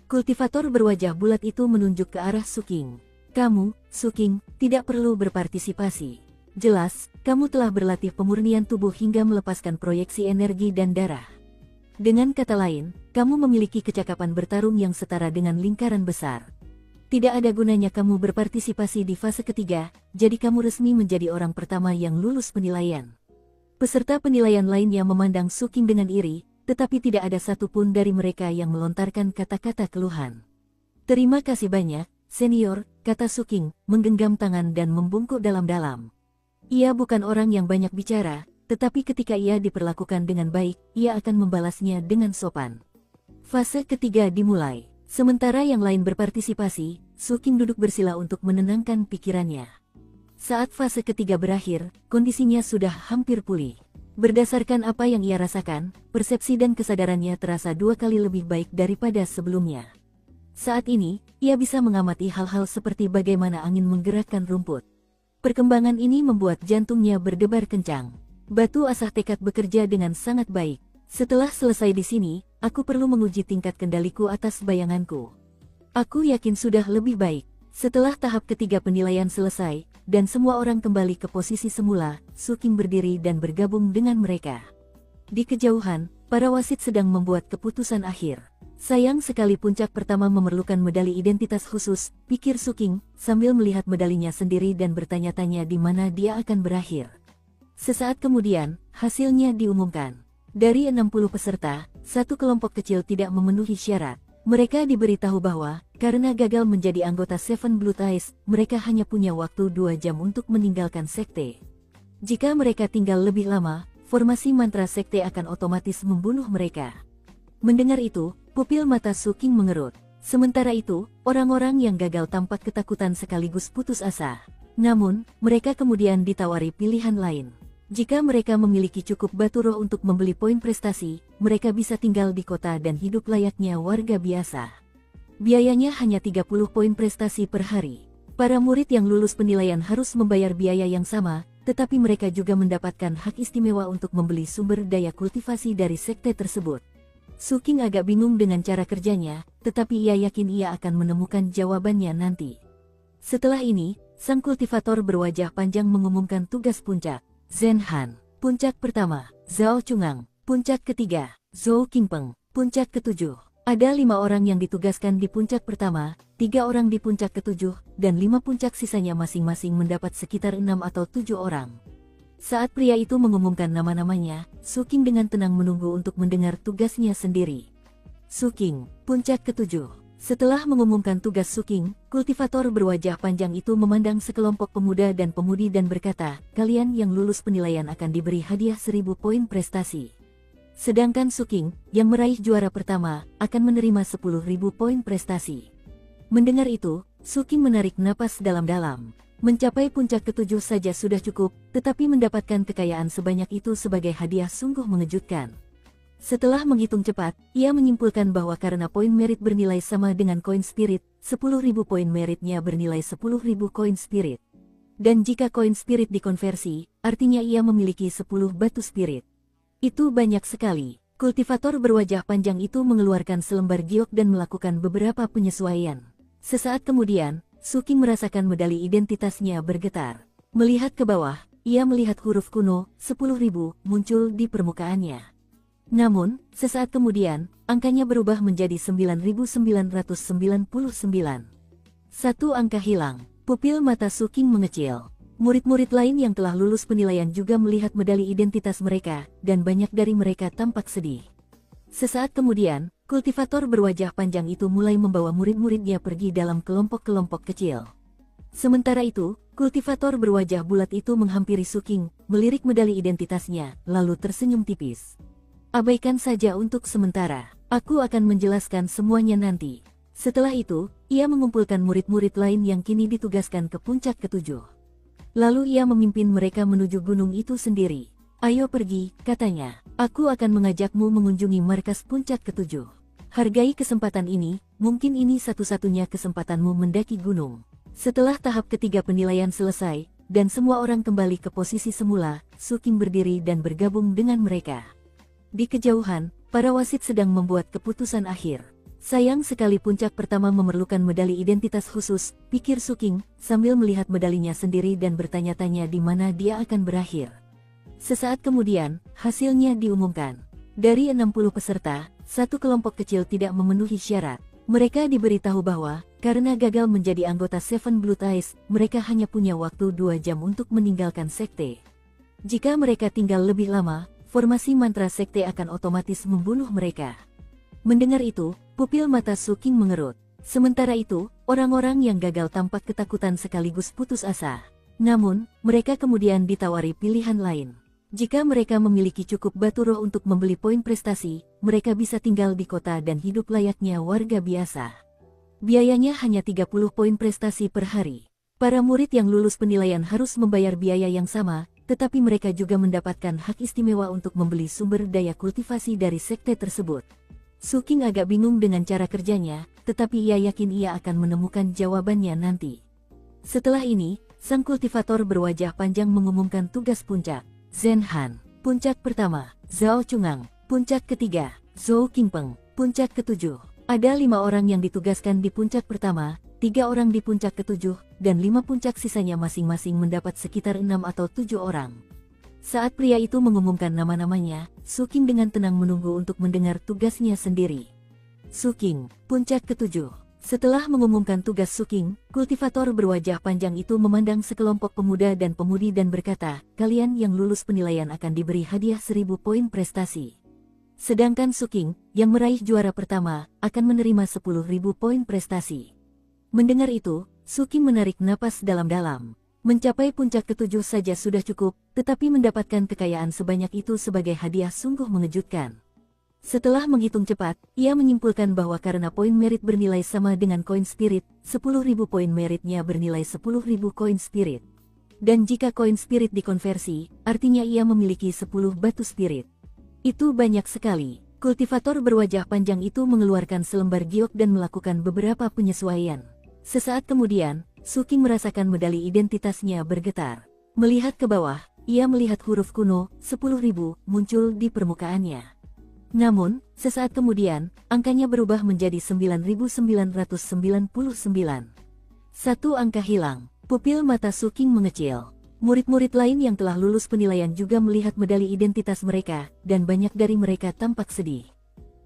Kultivator berwajah bulat itu menunjuk ke arah Suking. Kamu, Suking, tidak perlu berpartisipasi. Jelas, kamu telah berlatih pemurnian tubuh hingga melepaskan proyeksi energi dan darah. Dengan kata lain, kamu memiliki kecakapan bertarung yang setara dengan lingkaran besar. Tidak ada gunanya kamu berpartisipasi di fase ketiga, jadi kamu resmi menjadi orang pertama yang lulus penilaian. Peserta penilaian lainnya memandang Suking dengan iri, tetapi tidak ada satupun dari mereka yang melontarkan kata-kata keluhan. Terima kasih banyak, senior, kata Suking, menggenggam tangan dan membungkuk dalam-dalam. Ia bukan orang yang banyak bicara, tetapi ketika ia diperlakukan dengan baik, ia akan membalasnya dengan sopan. Fase ketiga dimulai. Sementara yang lain berpartisipasi, Suking duduk bersila untuk menenangkan pikirannya. Saat fase ketiga berakhir, kondisinya sudah hampir pulih. Berdasarkan apa yang ia rasakan, persepsi dan kesadarannya terasa 2 kali lebih baik daripada sebelumnya. Saat ini, ia bisa mengamati hal-hal seperti bagaimana angin menggerakkan rumput. Perkembangan ini membuat jantungnya berdebar kencang. Batu asah tekad bekerja dengan sangat baik. Setelah selesai di sini, aku perlu menguji tingkat kendaliku atas bayanganku. Aku yakin sudah lebih baik. Setelah tahap ketiga penilaian selesai, dan semua orang kembali ke posisi semula, Suking berdiri dan bergabung dengan mereka. Di kejauhan, para wasit sedang membuat keputusan akhir. Sayang sekali puncak pertama memerlukan medali identitas khusus, pikir Suking, sambil melihat medalinya sendiri dan bertanya-tanya di mana dia akan berakhir. Sesaat kemudian, hasilnya diumumkan. Dari 60 peserta, satu kelompok kecil tidak memenuhi syarat. Mereka diberitahu bahwa, karena gagal menjadi anggota Seven Blood Eyes, mereka hanya punya waktu 2 jam untuk meninggalkan sekte. Jika mereka tinggal lebih lama, formasi mantra sekte akan otomatis membunuh mereka. Mendengar itu, pupil mata Suking mengerut. Sementara itu, orang-orang yang gagal tampak ketakutan sekaligus putus asa. Namun, mereka kemudian ditawari pilihan lain. Jika mereka memiliki cukup batu roh untuk membeli poin prestasi, mereka bisa tinggal di kota dan hidup layaknya warga biasa. Biayanya hanya 30 poin prestasi per hari. Para murid yang lulus penilaian harus membayar biaya yang sama, tetapi mereka juga mendapatkan hak istimewa untuk membeli sumber daya kultivasi dari sekte tersebut. Suking agak bingung dengan cara kerjanya, tetapi ia yakin ia akan menemukan jawabannya nanti. Setelah ini, sang kultivator berwajah panjang mengumumkan tugas puncak. Zhen Han, puncak pertama, Zhao Chungang, puncak ketiga, Zhou Qingpeng, puncak ketujuh. Ada 5 orang yang ditugaskan di puncak pertama, 3 orang di puncak ketujuh, dan 5 puncak sisanya masing-masing mendapat sekitar 6 atau 7 orang. Saat pria itu mengumumkan nama-namanya, Suking dengan tenang menunggu untuk mendengar tugasnya sendiri. Suking, puncak ketujuh. Setelah mengumumkan tugas Suking, kultivator berwajah panjang itu memandang sekelompok pemuda dan pemudi dan berkata, kalian yang lulus penilaian akan diberi hadiah 1000 poin prestasi. Sedangkan Suking, yang meraih juara pertama, akan menerima 10.000 poin prestasi. Mendengar itu, Suking menarik napas dalam-dalam. Mencapai puncak ketujuh saja sudah cukup, tetapi mendapatkan kekayaan sebanyak itu sebagai hadiah sungguh mengejutkan. Setelah menghitung cepat, ia menyimpulkan bahwa karena poin merit bernilai sama dengan koin spirit, 10.000 poin meritnya bernilai 10.000 koin spirit. Dan jika koin spirit dikonversi, artinya ia memiliki 10 batu spirit. Itu banyak sekali. Kultivator berwajah panjang itu mengeluarkan selembar giok dan melakukan beberapa penyesuaian. Sesaat kemudian, Suking merasakan medali identitasnya bergetar. Melihat ke bawah, ia melihat huruf kuno, 10.000, muncul di permukaannya. Namun, sesaat kemudian, angkanya berubah menjadi 9.999. Satu angka hilang. Pupil mata Suking mengecil. Murid-murid lain yang telah lulus penilaian juga melihat medali identitas mereka, dan banyak dari mereka tampak sedih. Sesaat kemudian, kultivator berwajah panjang itu mulai membawa murid-muridnya pergi dalam kelompok-kelompok kecil. Sementara itu, kultivator berwajah bulat itu menghampiri Suking, melirik medali identitasnya, lalu tersenyum tipis. Abaikan saja untuk sementara. Aku akan menjelaskan semuanya nanti. Setelah itu, ia mengumpulkan murid-murid lain yang kini ditugaskan ke puncak ketujuh. Lalu ia memimpin mereka menuju gunung itu sendiri. Ayo pergi, katanya. Aku akan mengajakmu mengunjungi markas puncak ketujuh. Hargai kesempatan ini, mungkin ini satu-satunya kesempatanmu mendaki gunung. Setelah tahap ketiga penilaian selesai, dan semua orang kembali ke posisi semula, Suking berdiri dan bergabung dengan mereka. Di kejauhan, para wasit sedang membuat keputusan akhir. Sayang sekali puncak pertama memerlukan medali identitas khusus, pikir Suking, sambil melihat medalinya sendiri dan bertanya-tanya di mana dia akan berakhir. Sesaat kemudian, hasilnya diumumkan. Dari 60 peserta, satu kelompok kecil tidak memenuhi syarat. Mereka diberitahu bahwa, karena gagal menjadi anggota Seven Blood Eyes, mereka hanya punya waktu 2 jam untuk meninggalkan sekte. Jika mereka tinggal lebih lama, formasi mantra sekte akan otomatis membunuh mereka. Mendengar itu, pupil mata Suking mengerut. Sementara itu, orang-orang yang gagal tampak ketakutan sekaligus putus asa. Namun, mereka kemudian ditawari pilihan lain. Jika mereka memiliki cukup batu roh untuk membeli poin prestasi, mereka bisa tinggal di kota dan hidup layaknya warga biasa. Biayanya hanya 30 poin prestasi per hari. Para murid yang lulus penilaian harus membayar biaya yang sama, tetapi mereka juga mendapatkan hak istimewa untuk membeli sumber daya kultivasi dari sekte tersebut. Suking agak bingung dengan cara kerjanya, tetapi ia yakin ia akan menemukan jawabannya nanti. Setelah ini, sang kultivator berwajah panjang mengumumkan tugas puncak. Zhen Han, puncak pertama. Zhao Chungang, puncak ketiga. Zhou Qingpeng, puncak ketujuh. Ada 5 orang yang ditugaskan di puncak pertama, 3 orang di puncak ketujuh, dan 5 puncak sisanya masing-masing mendapat sekitar 6 atau 7 orang. Saat pria itu mengumumkan nama-namanya, Suking dengan tenang menunggu untuk mendengar tugasnya sendiri. Suking, puncak ketujuh. Setelah mengumumkan tugas Suking, kultivator berwajah panjang itu memandang sekelompok pemuda dan pemudi dan berkata, kalian yang lulus penilaian akan diberi hadiah 1000 poin prestasi. Sedangkan Suking, yang meraih juara pertama, akan menerima 10.000 poin prestasi. Mendengar itu, Suking menarik napas dalam-dalam. Mencapai puncak ketujuh saja sudah cukup, tetapi mendapatkan kekayaan sebanyak itu sebagai hadiah sungguh mengejutkan. Setelah menghitung cepat, ia menyimpulkan bahwa karena poin merit bernilai sama dengan koin spirit, 10.000 poin meritnya bernilai 10.000 koin spirit. Dan jika koin spirit dikonversi, artinya ia memiliki 10 batu spirit. Itu banyak sekali. Kultivator berwajah panjang itu mengeluarkan selembar giok dan melakukan beberapa penyesuaian. Sesaat kemudian, Suking merasakan medali identitasnya bergetar. Melihat ke bawah, ia melihat huruf kuno, 10.000, muncul di permukaannya. Namun, sesaat kemudian, angkanya berubah menjadi 9.999. Satu angka hilang. Pupil mata Suking mengecil. Murid-murid lain yang telah lulus penilaian juga melihat medali identitas mereka, dan banyak dari mereka tampak sedih.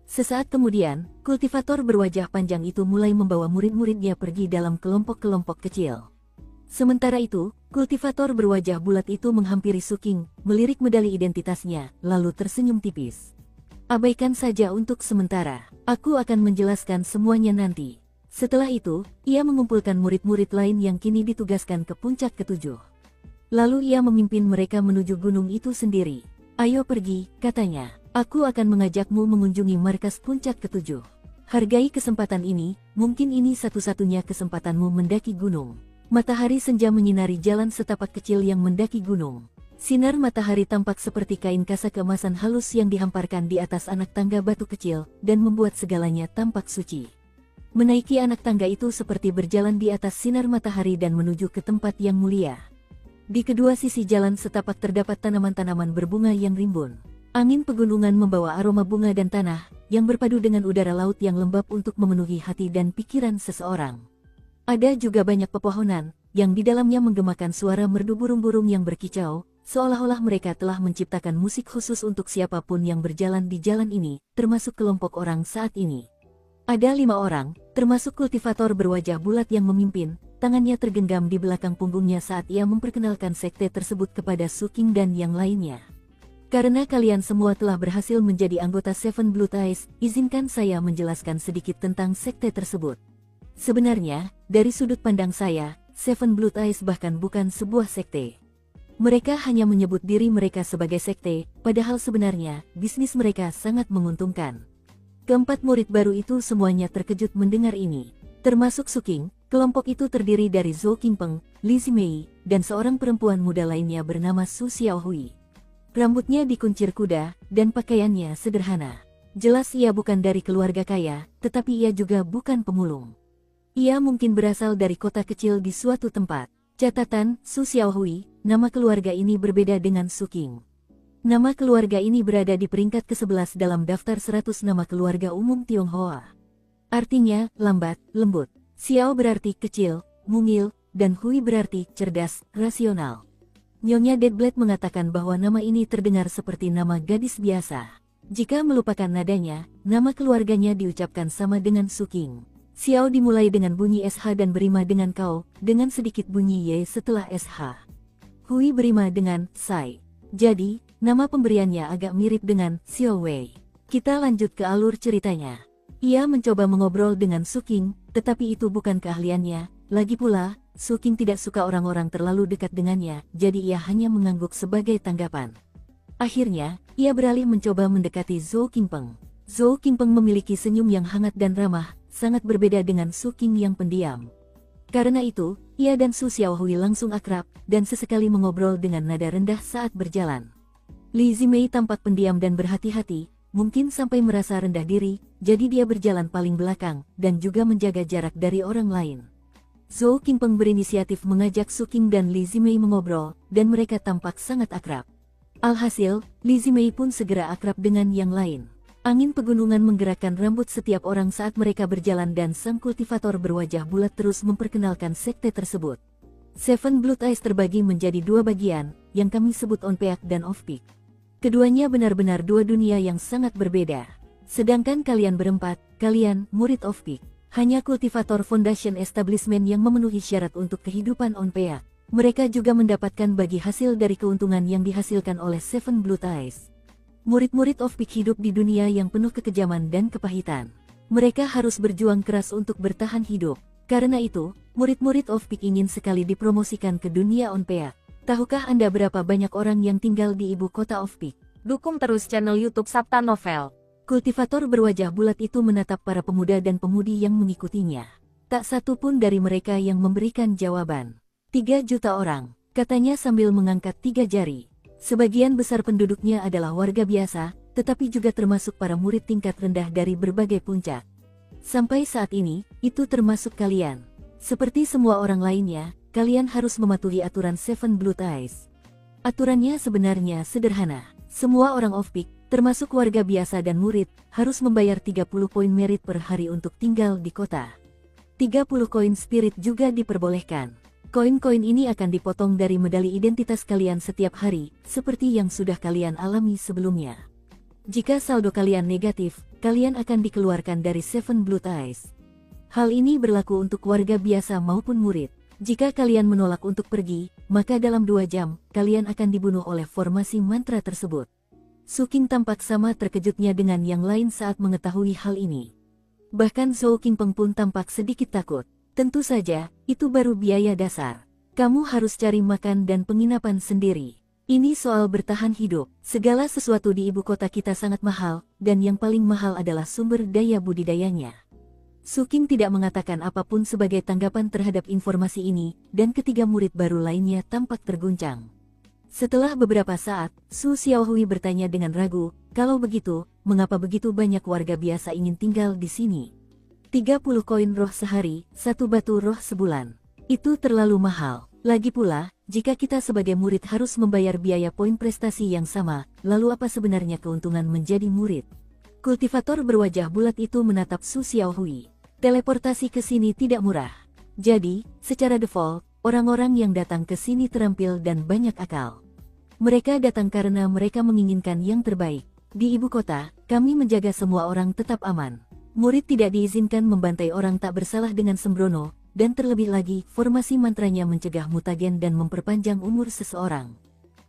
Sesaat kemudian, kultivator berwajah panjang itu mulai membawa murid-muridnya pergi dalam kelompok-kelompok kecil. Sementara itu, kultivator berwajah bulat itu menghampiri Suking, melirik medali identitasnya, lalu tersenyum tipis. Abaikan saja untuk sementara. Aku akan menjelaskan semuanya nanti. Setelah itu, ia mengumpulkan murid-murid lain yang kini ditugaskan ke puncak ketujuh. Lalu ia memimpin mereka menuju gunung itu sendiri. Ayo pergi, katanya. Aku akan mengajakmu mengunjungi markas puncak ketujuh. Hargai kesempatan ini, mungkin ini satu-satunya kesempatanmu mendaki gunung. Matahari senja menyinari jalan setapak kecil yang mendaki gunung. Sinar matahari tampak seperti kain kasa keemasan halus yang dihamparkan di atas anak tangga batu kecil dan membuat segalanya tampak suci. Menaiki anak tangga itu seperti berjalan di atas sinar matahari dan menuju ke tempat yang mulia. Di kedua sisi jalan setapak terdapat tanaman-tanaman berbunga yang rimbun. Angin pegunungan membawa aroma bunga dan tanah yang berpadu dengan udara laut yang lembab untuk memenuhi hati dan pikiran seseorang. Ada juga banyak pepohonan yang di dalamnya menggemakan suara merdu burung-burung yang berkicau, seolah-olah mereka telah menciptakan musik khusus untuk siapapun yang berjalan di jalan ini, termasuk kelompok orang saat ini. Ada 5 orang, termasuk kultivator berwajah bulat yang memimpin, tangannya tergenggam di belakang punggungnya saat ia memperkenalkan sekte tersebut kepada Su King dan yang lainnya. Karena kalian semua telah berhasil menjadi anggota Seven Blood Eyes, izinkan saya menjelaskan sedikit tentang sekte tersebut. Sebenarnya, dari sudut pandang saya, Seven Blood Eyes bahkan bukan sebuah sekte. Mereka hanya menyebut diri mereka sebagai sekte, padahal sebenarnya, bisnis mereka sangat menguntungkan. Keempat murid baru itu semuanya terkejut mendengar ini. Termasuk Su King, kelompok itu terdiri dari Zhou Qingpeng, Li Zimei, dan seorang perempuan muda lainnya bernama Su Xiaohui. Rambutnya dikuncir kuda, dan pakaiannya sederhana. Jelas ia bukan dari keluarga kaya, tetapi ia juga bukan pemulung. Ia mungkin berasal dari kota kecil di suatu tempat. Catatan, Su Xiaohui, nama keluarga ini berbeda dengan Su King. Nama keluarga ini berada di peringkat ke-11 dalam daftar 100 nama keluarga umum Tionghoa. Artinya, lambat, lembut. Xiao berarti kecil, mungil, dan Hui berarti cerdas, rasional. Nyonya Deadblade mengatakan bahwa nama ini terdengar seperti nama gadis biasa. Jika melupakan nadanya, nama keluarganya diucapkan sama dengan Su King. Xiao dimulai dengan bunyi SH dan berima dengan kau, dengan sedikit bunyi Y setelah SH. Hui berima dengan Sai. Jadi, nama pemberiannya agak mirip dengan Xiao Wei. Kita lanjut ke alur ceritanya. Ia mencoba mengobrol dengan Su King, tetapi itu bukan keahliannya. Lagi pula, Su King tidak suka orang-orang terlalu dekat dengannya, jadi ia hanya mengangguk sebagai tanggapan. Akhirnya, ia beralih mencoba mendekati Zhou Qingpeng. Zhou Qingpeng memiliki senyum yang hangat dan ramah, sangat berbeda dengan Su King yang pendiam. Karena itu, ia dan Su Xiaohui langsung akrab, dan sesekali mengobrol dengan nada rendah saat berjalan. Li Zimei tampak pendiam dan berhati-hati, mungkin sampai merasa rendah diri, jadi dia berjalan paling belakang, dan juga menjaga jarak dari orang lain. Zhou Qingpeng berinisiatif mengajak Su King dan Li Zimei mengobrol, dan mereka tampak sangat akrab. Alhasil, Li Zimei pun segera akrab dengan yang lain. Angin pegunungan menggerakkan rambut setiap orang saat mereka berjalan dan sang kultivator berwajah bulat terus memperkenalkan sekte tersebut. Seven Blood Eyes terbagi menjadi 2 bagian, yang kami sebut On-Peak dan Off-Peak. Keduanya benar-benar 2 dunia yang sangat berbeda. Sedangkan kalian berempat, kalian, murid Off-Peak, hanya kultivator Foundation Establishment yang memenuhi syarat untuk kehidupan On-Peak. Mereka juga mendapatkan bagi hasil dari keuntungan yang dihasilkan oleh Seven Blood Eyes. Murid-murid Off-Peak hidup di dunia yang penuh kekejaman dan kepahitan. Mereka harus berjuang keras untuk bertahan hidup. Karena itu, murid-murid Off-Peak ingin sekali dipromosikan ke dunia On-Peak. Tahukah Anda berapa banyak orang yang tinggal di ibu kota Off-Peak? Dukung terus channel YouTube Sabta Novel. Kultivator berwajah bulat itu menatap para pemuda dan pemudi yang mengikutinya. Tak satu pun dari mereka yang memberikan jawaban. 3 juta orang, katanya sambil mengangkat 3 jari. Sebagian besar penduduknya adalah warga biasa, tetapi juga termasuk para murid tingkat rendah dari berbagai puncak. Sampai saat ini, itu termasuk kalian. Seperti semua orang lainnya, kalian harus mematuhi aturan Seven Blood Eyes. Aturannya sebenarnya sederhana. Semua orang Off-Peak, termasuk warga biasa dan murid, harus membayar 30 poin merit per hari untuk tinggal di kota. 30 koin spirit juga diperbolehkan. Koin-koin ini akan dipotong dari medali identitas kalian setiap hari, seperti yang sudah kalian alami sebelumnya. Jika saldo kalian negatif, kalian akan dikeluarkan dari Seven Blood Eyes. Hal ini berlaku untuk warga biasa maupun murid. Jika kalian menolak untuk pergi, maka dalam 2 jam, kalian akan dibunuh oleh formasi mantra tersebut. Su King tampak sama terkejutnya dengan yang lain saat mengetahui hal ini. Bahkan Zhou Qingpeng pun tampak sedikit takut. Tentu saja, itu baru biaya dasar. Kamu harus cari makan dan penginapan sendiri. Ini soal bertahan hidup. Segala sesuatu di ibu kota kita sangat mahal, dan yang paling mahal adalah sumber daya budidayanya. Su King tidak mengatakan apapun sebagai tanggapan terhadap informasi ini, dan ketiga murid baru lainnya tampak terguncang. Setelah beberapa saat, Su Xiaohui bertanya dengan ragu, kalau begitu, mengapa begitu banyak warga biasa ingin tinggal di sini? 30 koin roh sehari, 1 batu roh sebulan. Itu terlalu mahal. Lagi pula, jika kita sebagai murid harus membayar biaya poin prestasi yang sama, lalu apa sebenarnya keuntungan menjadi murid? Kultivator berwajah bulat itu menatap Su Xiaohui. Teleportasi ke sini tidak murah. Jadi, secara default, orang-orang yang datang ke sini terampil dan banyak akal. Mereka datang karena mereka menginginkan yang terbaik. Di ibu kota, kami menjaga semua orang tetap aman. Murid tidak diizinkan membantai orang tak bersalah dengan sembrono, dan terlebih lagi, formasi mantranya mencegah mutagen dan memperpanjang umur seseorang.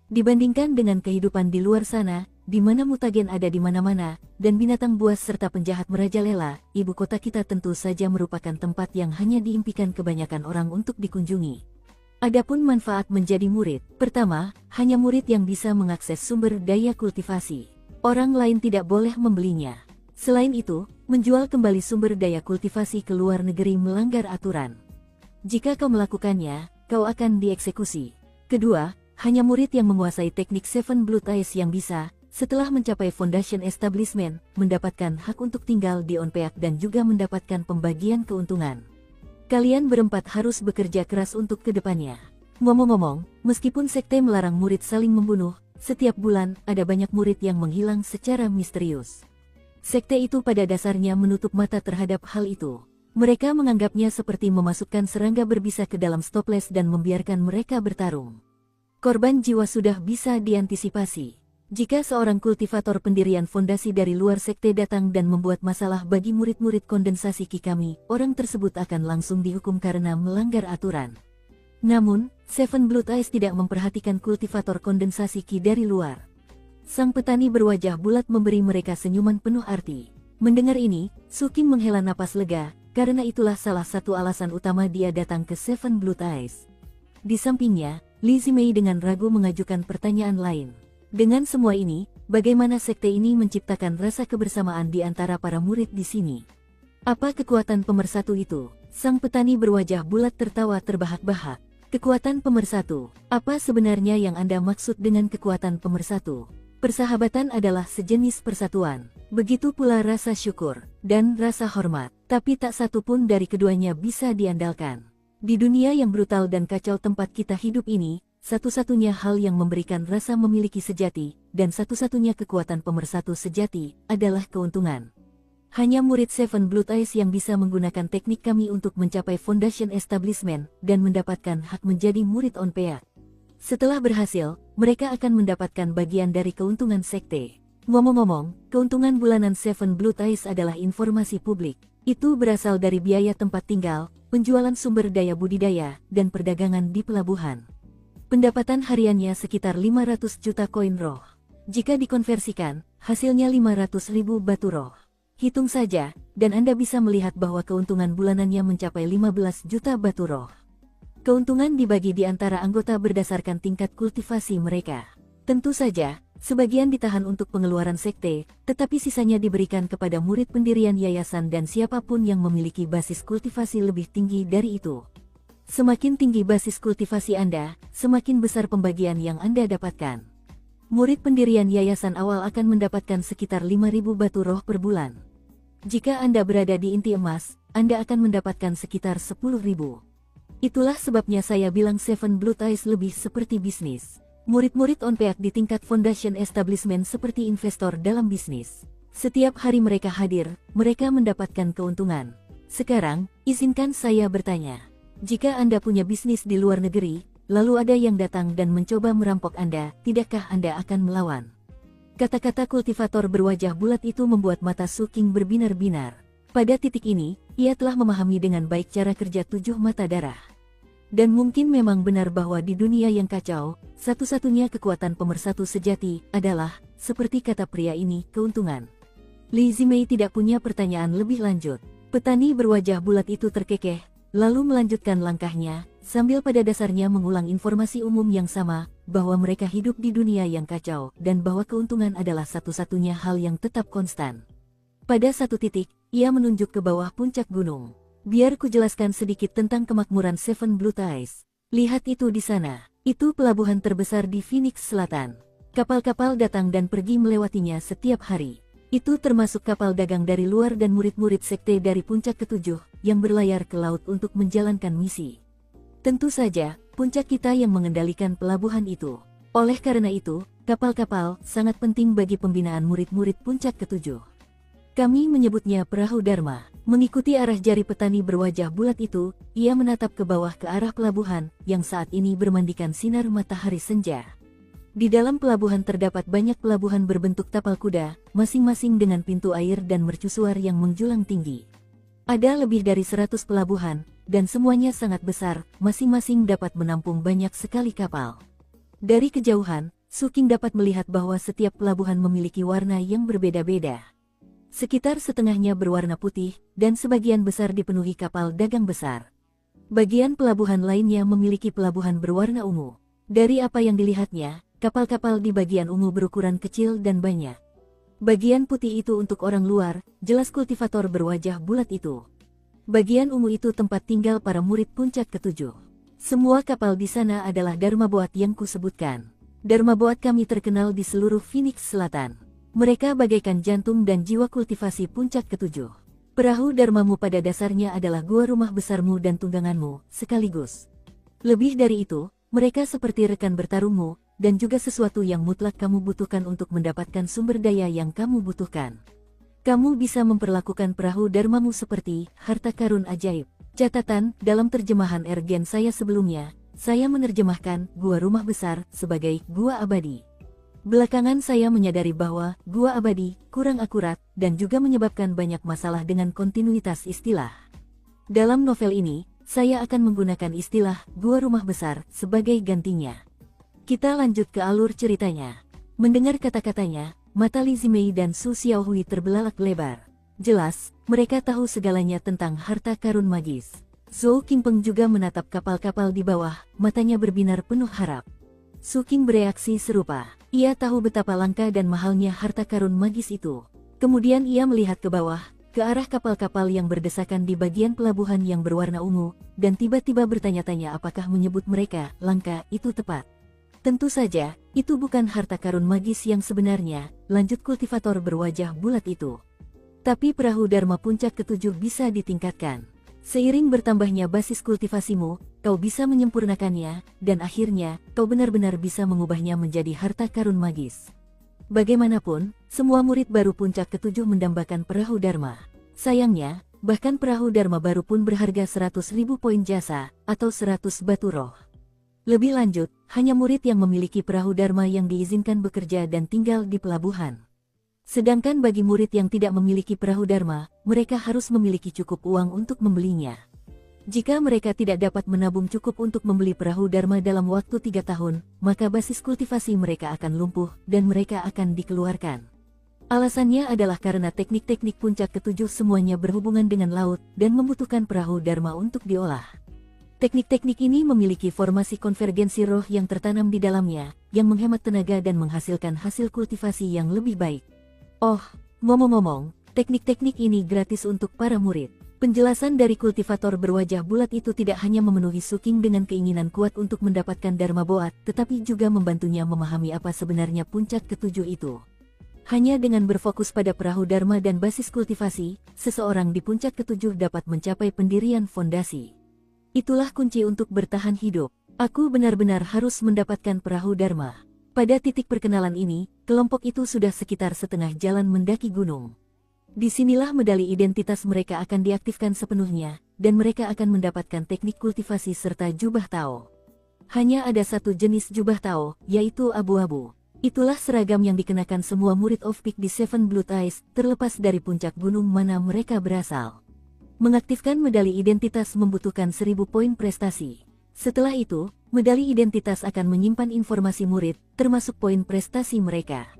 Dibandingkan dengan kehidupan di luar sana, di mana mutagen ada di mana-mana, dan binatang buas serta penjahat merajalela, ibu kota kita tentu saja merupakan tempat yang hanya diimpikan kebanyakan orang untuk dikunjungi. Adapun manfaat menjadi murid, pertama, hanya murid yang bisa mengakses sumber daya kultivasi. Orang lain tidak boleh membelinya. Selain itu, menjual kembali sumber daya kultivasi ke luar negeri melanggar aturan. Jika kau melakukannya, kau akan dieksekusi. Kedua, hanya murid yang menguasai teknik Seven Blood Eyes yang bisa, setelah mencapai Foundation Establishment, mendapatkan hak untuk tinggal di Onpeak dan juga mendapatkan pembagian keuntungan. Kalian berempat harus bekerja keras untuk kedepannya. Ngomong-ngomong, meskipun sekte melarang murid saling membunuh, setiap bulan ada banyak murid yang menghilang secara misterius. Sekte itu pada dasarnya menutup mata terhadap hal itu. Mereka menganggapnya seperti memasukkan serangga berbisa ke dalam stoples dan membiarkan mereka bertarung. Korban jiwa sudah bisa diantisipasi. Jika seorang kultivator pendirian fondasi dari luar sekte datang dan membuat masalah bagi murid-murid kondensasi Ki kami, orang tersebut akan langsung dihukum karena melanggar aturan. Namun, Seven Blood Eyes tidak memperhatikan kultivator kondensasi Ki dari luar. Sang petani berwajah bulat memberi mereka senyuman penuh arti. Mendengar ini, Su Qing menghela napas lega, karena itulah salah satu alasan utama dia datang ke Seven Blood Eyes. Di sampingnya, Li Zimei dengan ragu mengajukan pertanyaan lain. Dengan semua ini, bagaimana sekte ini menciptakan rasa kebersamaan di antara para murid di sini? Apa kekuatan pemersatu itu? Sang petani berwajah bulat tertawa terbahak-bahak. Kekuatan pemersatu, apa sebenarnya yang Anda maksud dengan kekuatan pemersatu? Persahabatan adalah sejenis persatuan, begitu pula rasa syukur, dan rasa hormat, tapi tak satu pun dari keduanya bisa diandalkan. Di dunia yang brutal dan kacau tempat kita hidup ini, satu-satunya hal yang memberikan rasa memiliki sejati, dan satu-satunya kekuatan pemersatu sejati, adalah keuntungan. Hanya murid Seven Blood Eyes yang bisa menggunakan teknik kami untuk mencapai Foundation Establishment, dan mendapatkan hak menjadi murid Onpeak. Setelah berhasil, mereka akan mendapatkan bagian dari keuntungan sekte. Ngomong-ngomong, keuntungan bulanan Seven Blood Eyes adalah informasi publik. Itu berasal dari biaya tempat tinggal, penjualan sumber daya budidaya, dan perdagangan di pelabuhan. Pendapatan hariannya sekitar 500 juta koin roh. Jika dikonversikan, hasilnya 500.000 batu roh. Hitung saja, dan Anda bisa melihat bahwa keuntungan bulanannya mencapai 15 juta batu roh. Keuntungan dibagi di antara anggota berdasarkan tingkat kultivasi mereka. Tentu saja, sebagian ditahan untuk pengeluaran sekte, tetapi sisanya diberikan kepada murid pendirian yayasan dan siapapun yang memiliki basis kultivasi lebih tinggi dari itu. Semakin tinggi basis kultivasi Anda, semakin besar pembagian yang Anda dapatkan. Murid pendirian yayasan awal akan mendapatkan sekitar 5.000 batu roh per bulan. Jika Anda berada di inti emas, Anda akan mendapatkan sekitar 10.000. Itulah sebabnya saya bilang Seven Blood Eyes lebih seperti bisnis. Murid-murid Onpeak di tingkat Foundation Establishment seperti investor dalam bisnis. Setiap hari mereka hadir, mereka mendapatkan keuntungan. Sekarang, izinkan saya bertanya. Jika Anda punya bisnis di luar negeri, lalu ada yang datang dan mencoba merampok Anda, tidakkah Anda akan melawan? Kata-kata kultivator berwajah bulat itu membuat mata Su Qing berbinar-binar. Pada titik ini, ia telah memahami dengan baik cara kerja 7 mata darah. Dan mungkin memang benar bahwa di dunia yang kacau, satu-satunya kekuatan pemersatu sejati adalah, seperti kata pria ini, keuntungan. Li Zimei tidak punya pertanyaan lebih lanjut. Petani berwajah bulat itu terkekeh, lalu melanjutkan langkahnya, sambil pada dasarnya mengulang informasi umum yang sama, bahwa mereka hidup di dunia yang kacau, dan bahwa keuntungan adalah satu-satunya hal yang tetap konstan. Pada satu titik, ia menunjuk ke bawah puncak gunung. Biar ku jelaskan sedikit tentang kemakmuran Seven Blood Eyes. Lihat itu di sana. Itu pelabuhan terbesar di Phoenix Selatan. Kapal-kapal datang dan pergi melewatinya setiap hari. Itu termasuk kapal dagang dari luar dan murid-murid sekte dari puncak ketujuh yang berlayar ke laut untuk menjalankan misi. Tentu saja, puncak kita yang mengendalikan pelabuhan itu. Oleh karena itu, kapal-kapal sangat penting bagi pembinaan murid-murid puncak ketujuh. Kami menyebutnya perahu Dharma. Mengikuti arah jari petani berwajah bulat itu, ia menatap ke bawah ke arah pelabuhan yang saat ini bermandikan sinar matahari senja. Di dalam pelabuhan terdapat banyak pelabuhan berbentuk tapal kuda, masing-masing dengan pintu air dan mercusuar yang menjulang tinggi. Ada lebih dari 100 pelabuhan, dan semuanya sangat besar, masing-masing dapat menampung banyak sekali kapal. Dari kejauhan, Suking dapat melihat bahwa setiap pelabuhan memiliki warna yang berbeda-beda. Sekitar setengahnya berwarna putih, dan sebagian besar dipenuhi kapal dagang besar. Bagian pelabuhan lainnya memiliki pelabuhan berwarna ungu. Dari apa yang dilihatnya, kapal-kapal di bagian ungu berukuran kecil dan banyak. Bagian putih itu untuk orang luar, jelas kultivator berwajah bulat itu. Bagian ungu itu tempat tinggal para murid puncak ketujuh. Semua kapal di sana adalah Dharma Boat yang kusebutkan. Dharma Boat kami terkenal di seluruh Phoenix Selatan. Mereka bagaikan jantung dan jiwa kultivasi puncak ketujuh. Perahu Dharmamu pada dasarnya adalah gua rumah besarmu dan tungganganmu, sekaligus. Lebih dari itu, mereka seperti rekan bertarungmu, dan juga sesuatu yang mutlak kamu butuhkan untuk mendapatkan sumber daya yang kamu butuhkan. Kamu bisa memperlakukan perahu Dharmamu seperti harta karun ajaib. Catatan, dalam terjemahan Ergen saya sebelumnya, saya menerjemahkan gua rumah besar sebagai gua abadi. Belakangan saya menyadari bahwa gua abadi kurang akurat dan juga menyebabkan banyak masalah dengan kontinuitas istilah. Dalam novel ini, saya akan menggunakan istilah gua rumah besar sebagai gantinya. Kita lanjut ke alur ceritanya. Mendengar kata-katanya, mata Li Zimei dan Su Xiaohui terbelalak lebar. Jelas, mereka tahu segalanya tentang harta karun magis. Zhou Qingpeng juga menatap kapal-kapal di bawah, matanya berbinar penuh harap. Su Qing bereaksi serupa. Ia tahu betapa langka dan mahalnya harta karun magis itu. Kemudian ia melihat ke bawah, ke arah kapal-kapal yang berdesakan di bagian pelabuhan yang berwarna ungu, dan tiba-tiba bertanya-tanya apakah menyebut mereka langka itu tepat. Tentu saja, itu bukan harta karun magis yang sebenarnya, lanjut kultivator berwajah bulat itu. Tapi perahu Dharma puncak ketujuh bisa ditingkatkan. Seiring bertambahnya basis kultivasimu, kau bisa menyempurnakannya, dan akhirnya, kau benar-benar bisa mengubahnya menjadi harta karun magis. Bagaimanapun, semua murid baru puncak ketujuh mendambakan perahu Dharma. Sayangnya, bahkan perahu Dharma baru pun berharga 100.000 poin jasa, atau 100 batu roh. Lebih lanjut, hanya murid yang memiliki perahu Dharma yang diizinkan bekerja dan tinggal di pelabuhan. Sedangkan bagi murid yang tidak memiliki perahu Dharma, mereka harus memiliki cukup uang untuk membelinya. Jika mereka tidak dapat menabung cukup untuk membeli perahu Dharma dalam waktu 3 tahun, maka basis kultivasi mereka akan lumpuh dan mereka akan dikeluarkan. Alasannya adalah karena teknik-teknik puncak ketujuh semuanya berhubungan dengan laut dan membutuhkan perahu Dharma untuk diolah. Teknik-teknik ini memiliki formasi konvergensi roh yang tertanam di dalamnya, yang menghemat tenaga dan menghasilkan hasil kultivasi yang lebih baik. Oh, ngomong-ngomong, teknik-teknik ini gratis untuk para murid. Penjelasan dari kultivator berwajah bulat itu tidak hanya memenuhi Suking dengan keinginan kuat untuk mendapatkan Dharma Boat, tetapi juga membantunya memahami apa sebenarnya puncak ketujuh itu. Hanya dengan berfokus pada perahu Dharma dan basis kultivasi, seseorang di puncak ketujuh dapat mencapai pendirian fondasi. Itulah kunci untuk bertahan hidup. Aku benar-benar harus mendapatkan perahu Dharma. Pada titik perkenalan ini, kelompok itu sudah sekitar setengah jalan mendaki gunung. Disinilah medali identitas mereka akan diaktifkan sepenuhnya, dan mereka akan mendapatkan teknik kultivasi serta jubah Tao. Hanya ada satu jenis jubah Tao, yaitu abu-abu. Itulah seragam yang dikenakan semua murid of Peak di Seven Blood Eyes, terlepas dari puncak gunung mana mereka berasal. Mengaktifkan medali identitas membutuhkan 1000 poin prestasi. Setelah itu, medali identitas akan menyimpan informasi murid, termasuk poin prestasi mereka.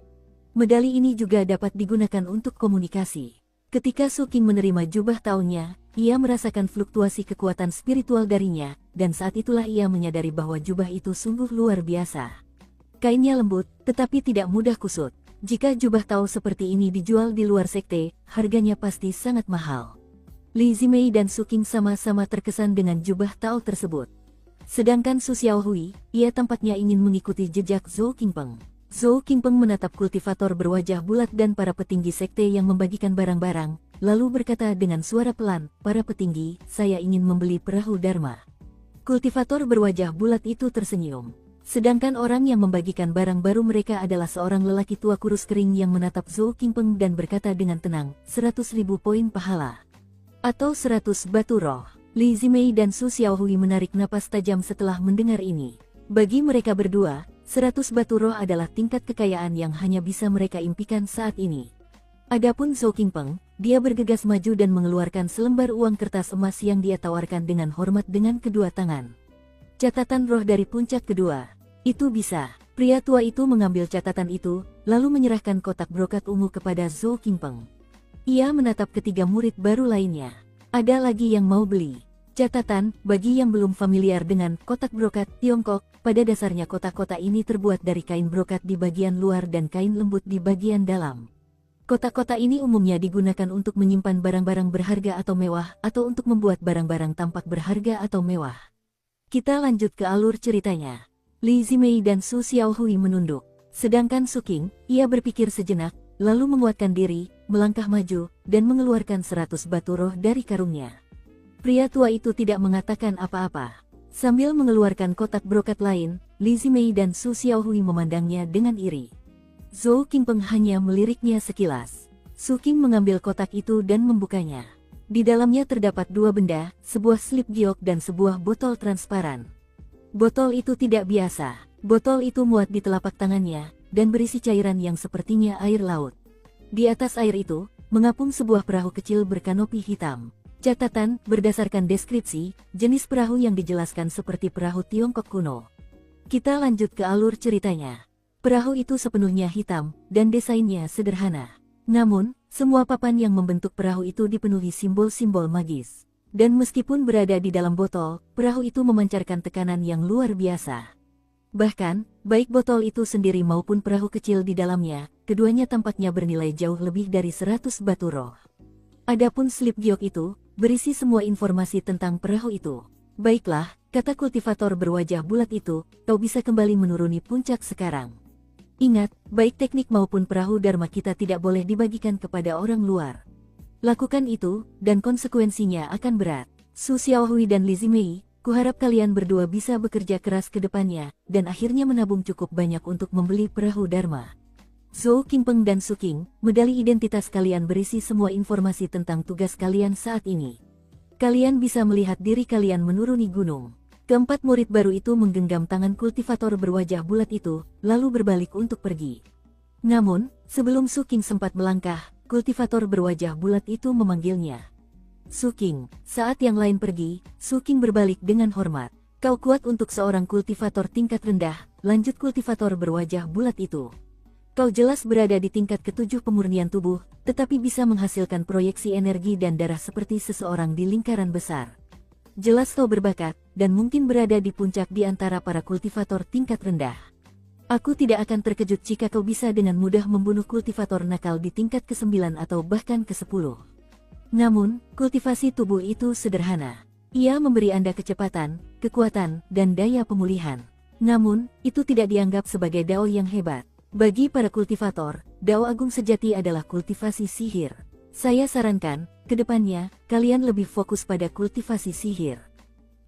Medali ini juga dapat digunakan untuk komunikasi. Ketika Suking menerima jubah Tao-nya, ia merasakan fluktuasi kekuatan spiritual darinya, dan saat itulah ia menyadari bahwa jubah itu sungguh luar biasa. Kainnya lembut, tetapi tidak mudah kusut. Jika jubah Tao seperti ini dijual di luar sekte, harganya pasti sangat mahal. Li Zimei dan Suking sama-sama terkesan dengan jubah Tao tersebut. Sedangkan Su Xiaohui, ia tampaknya ingin mengikuti jejak Zhou Qingpeng. Zhou Qingpeng menatap kultivator berwajah bulat dan para petinggi sekte yang membagikan barang-barang, lalu berkata dengan suara pelan, "Para petinggi, saya ingin membeli perahu Dharma." Kultivator berwajah bulat itu tersenyum. Sedangkan orang yang membagikan barang baru mereka adalah seorang lelaki tua kurus kering yang menatap Zhou Qingpeng dan berkata dengan tenang, 100.000 poin pahala. Atau 100 batu roh. Li Zimei dan Su Xiaohui menarik napas tajam setelah mendengar ini. Bagi mereka berdua, 100 batu roh adalah tingkat kekayaan yang hanya bisa mereka impikan saat ini. Adapun Zhou Qingpeng, dia bergegas maju dan mengeluarkan selembar uang kertas emas yang dia tawarkan dengan hormat dengan kedua tangan. Catatan roh dari puncak kedua. Itu bisa. Pria tua itu mengambil catatan itu, lalu menyerahkan kotak brokat ungu kepada Zhou Qingpeng. Ia menatap ketiga murid baru lainnya. Ada lagi yang mau beli. Catatan, bagi yang belum familiar dengan kotak brokat Tiongkok, pada dasarnya kotak-kotak ini terbuat dari kain brokat di bagian luar dan kain lembut di bagian dalam. Kotak-kotak ini umumnya digunakan untuk menyimpan barang-barang berharga atau mewah, atau untuk membuat barang-barang tampak berharga atau mewah. Kita lanjut ke alur ceritanya. Li Zimei dan Su Xiaohui menunduk. Sedangkan Su Qing, ia berpikir sejenak, lalu menguatkan diri, melangkah maju, dan mengeluarkan 100 batu roh dari karungnya. Pria tua itu tidak mengatakan apa-apa. Sambil mengeluarkan kotak brokat lain, Li Zimei dan Su Xiaohui memandangnya dengan iri. Zhou Qingpeng hanya meliriknya sekilas. Su Qing mengambil kotak itu dan membukanya. Di dalamnya terdapat dua benda, sebuah slip giok dan sebuah botol transparan. Botol itu tidak biasa. Botol itu muat di telapak tangannya, dan berisi cairan yang sepertinya air laut. Di atas air itu, mengapung sebuah perahu kecil berkanopi hitam. Catatan, berdasarkan deskripsi, jenis perahu yang dijelaskan seperti perahu Tiongkok kuno. Kita lanjut ke alur ceritanya. Perahu itu sepenuhnya hitam, dan desainnya sederhana. Namun, semua papan yang membentuk perahu itu dipenuhi simbol-simbol magis. Dan meskipun berada di dalam botol, perahu itu memancarkan tekanan yang luar biasa. Bahkan, baik botol itu sendiri maupun perahu kecil di dalamnya, keduanya tampaknya bernilai jauh lebih dari 100 batu roh. Adapun slip giok itu, berisi semua informasi tentang perahu itu. Baiklah, kata kultivator berwajah bulat itu, kau bisa kembali menuruni puncak sekarang. Ingat, baik teknik maupun perahu Dharma kita tidak boleh dibagikan kepada orang luar. Lakukan itu, dan konsekuensinya akan berat. Su Xiaohui dan Li Zimei, kuharap kalian berdua bisa bekerja keras ke depannya, dan akhirnya menabung cukup banyak untuk membeli perahu Dharma. Zhou Qingpeng dan Su Qing, medali identitas kalian berisi semua informasi tentang tugas kalian saat ini. Kalian bisa melihat diri kalian menuruni gunung. Keempat murid baru itu menggenggam tangan kultivator berwajah bulat itu, lalu berbalik untuk pergi. Namun, sebelum Su Qing sempat melangkah, kultivator berwajah bulat itu memanggilnya. Su Qing, saat yang lain pergi, Su Qing berbalik dengan hormat. Kau kuat untuk seorang kultivator tingkat rendah, lanjut kultivator berwajah bulat itu. Kau jelas berada di tingkat ketujuh pemurnian tubuh, tetapi bisa menghasilkan proyeksi energi dan darah seperti seseorang di lingkaran besar. Jelas kau berbakat, dan mungkin berada di puncak di antara para kultivator tingkat rendah. Aku tidak akan terkejut jika kau bisa dengan mudah membunuh kultivator nakal di tingkat ke-9 atau bahkan ke-10. Namun, kultivasi tubuh itu sederhana. Ia memberi Anda kecepatan, kekuatan, dan daya pemulihan. Namun, itu tidak dianggap sebagai dao yang hebat. Bagi para kultivator, dao agung sejati adalah kultivasi sihir. Saya sarankan, ke depannya, kalian lebih fokus pada kultivasi sihir.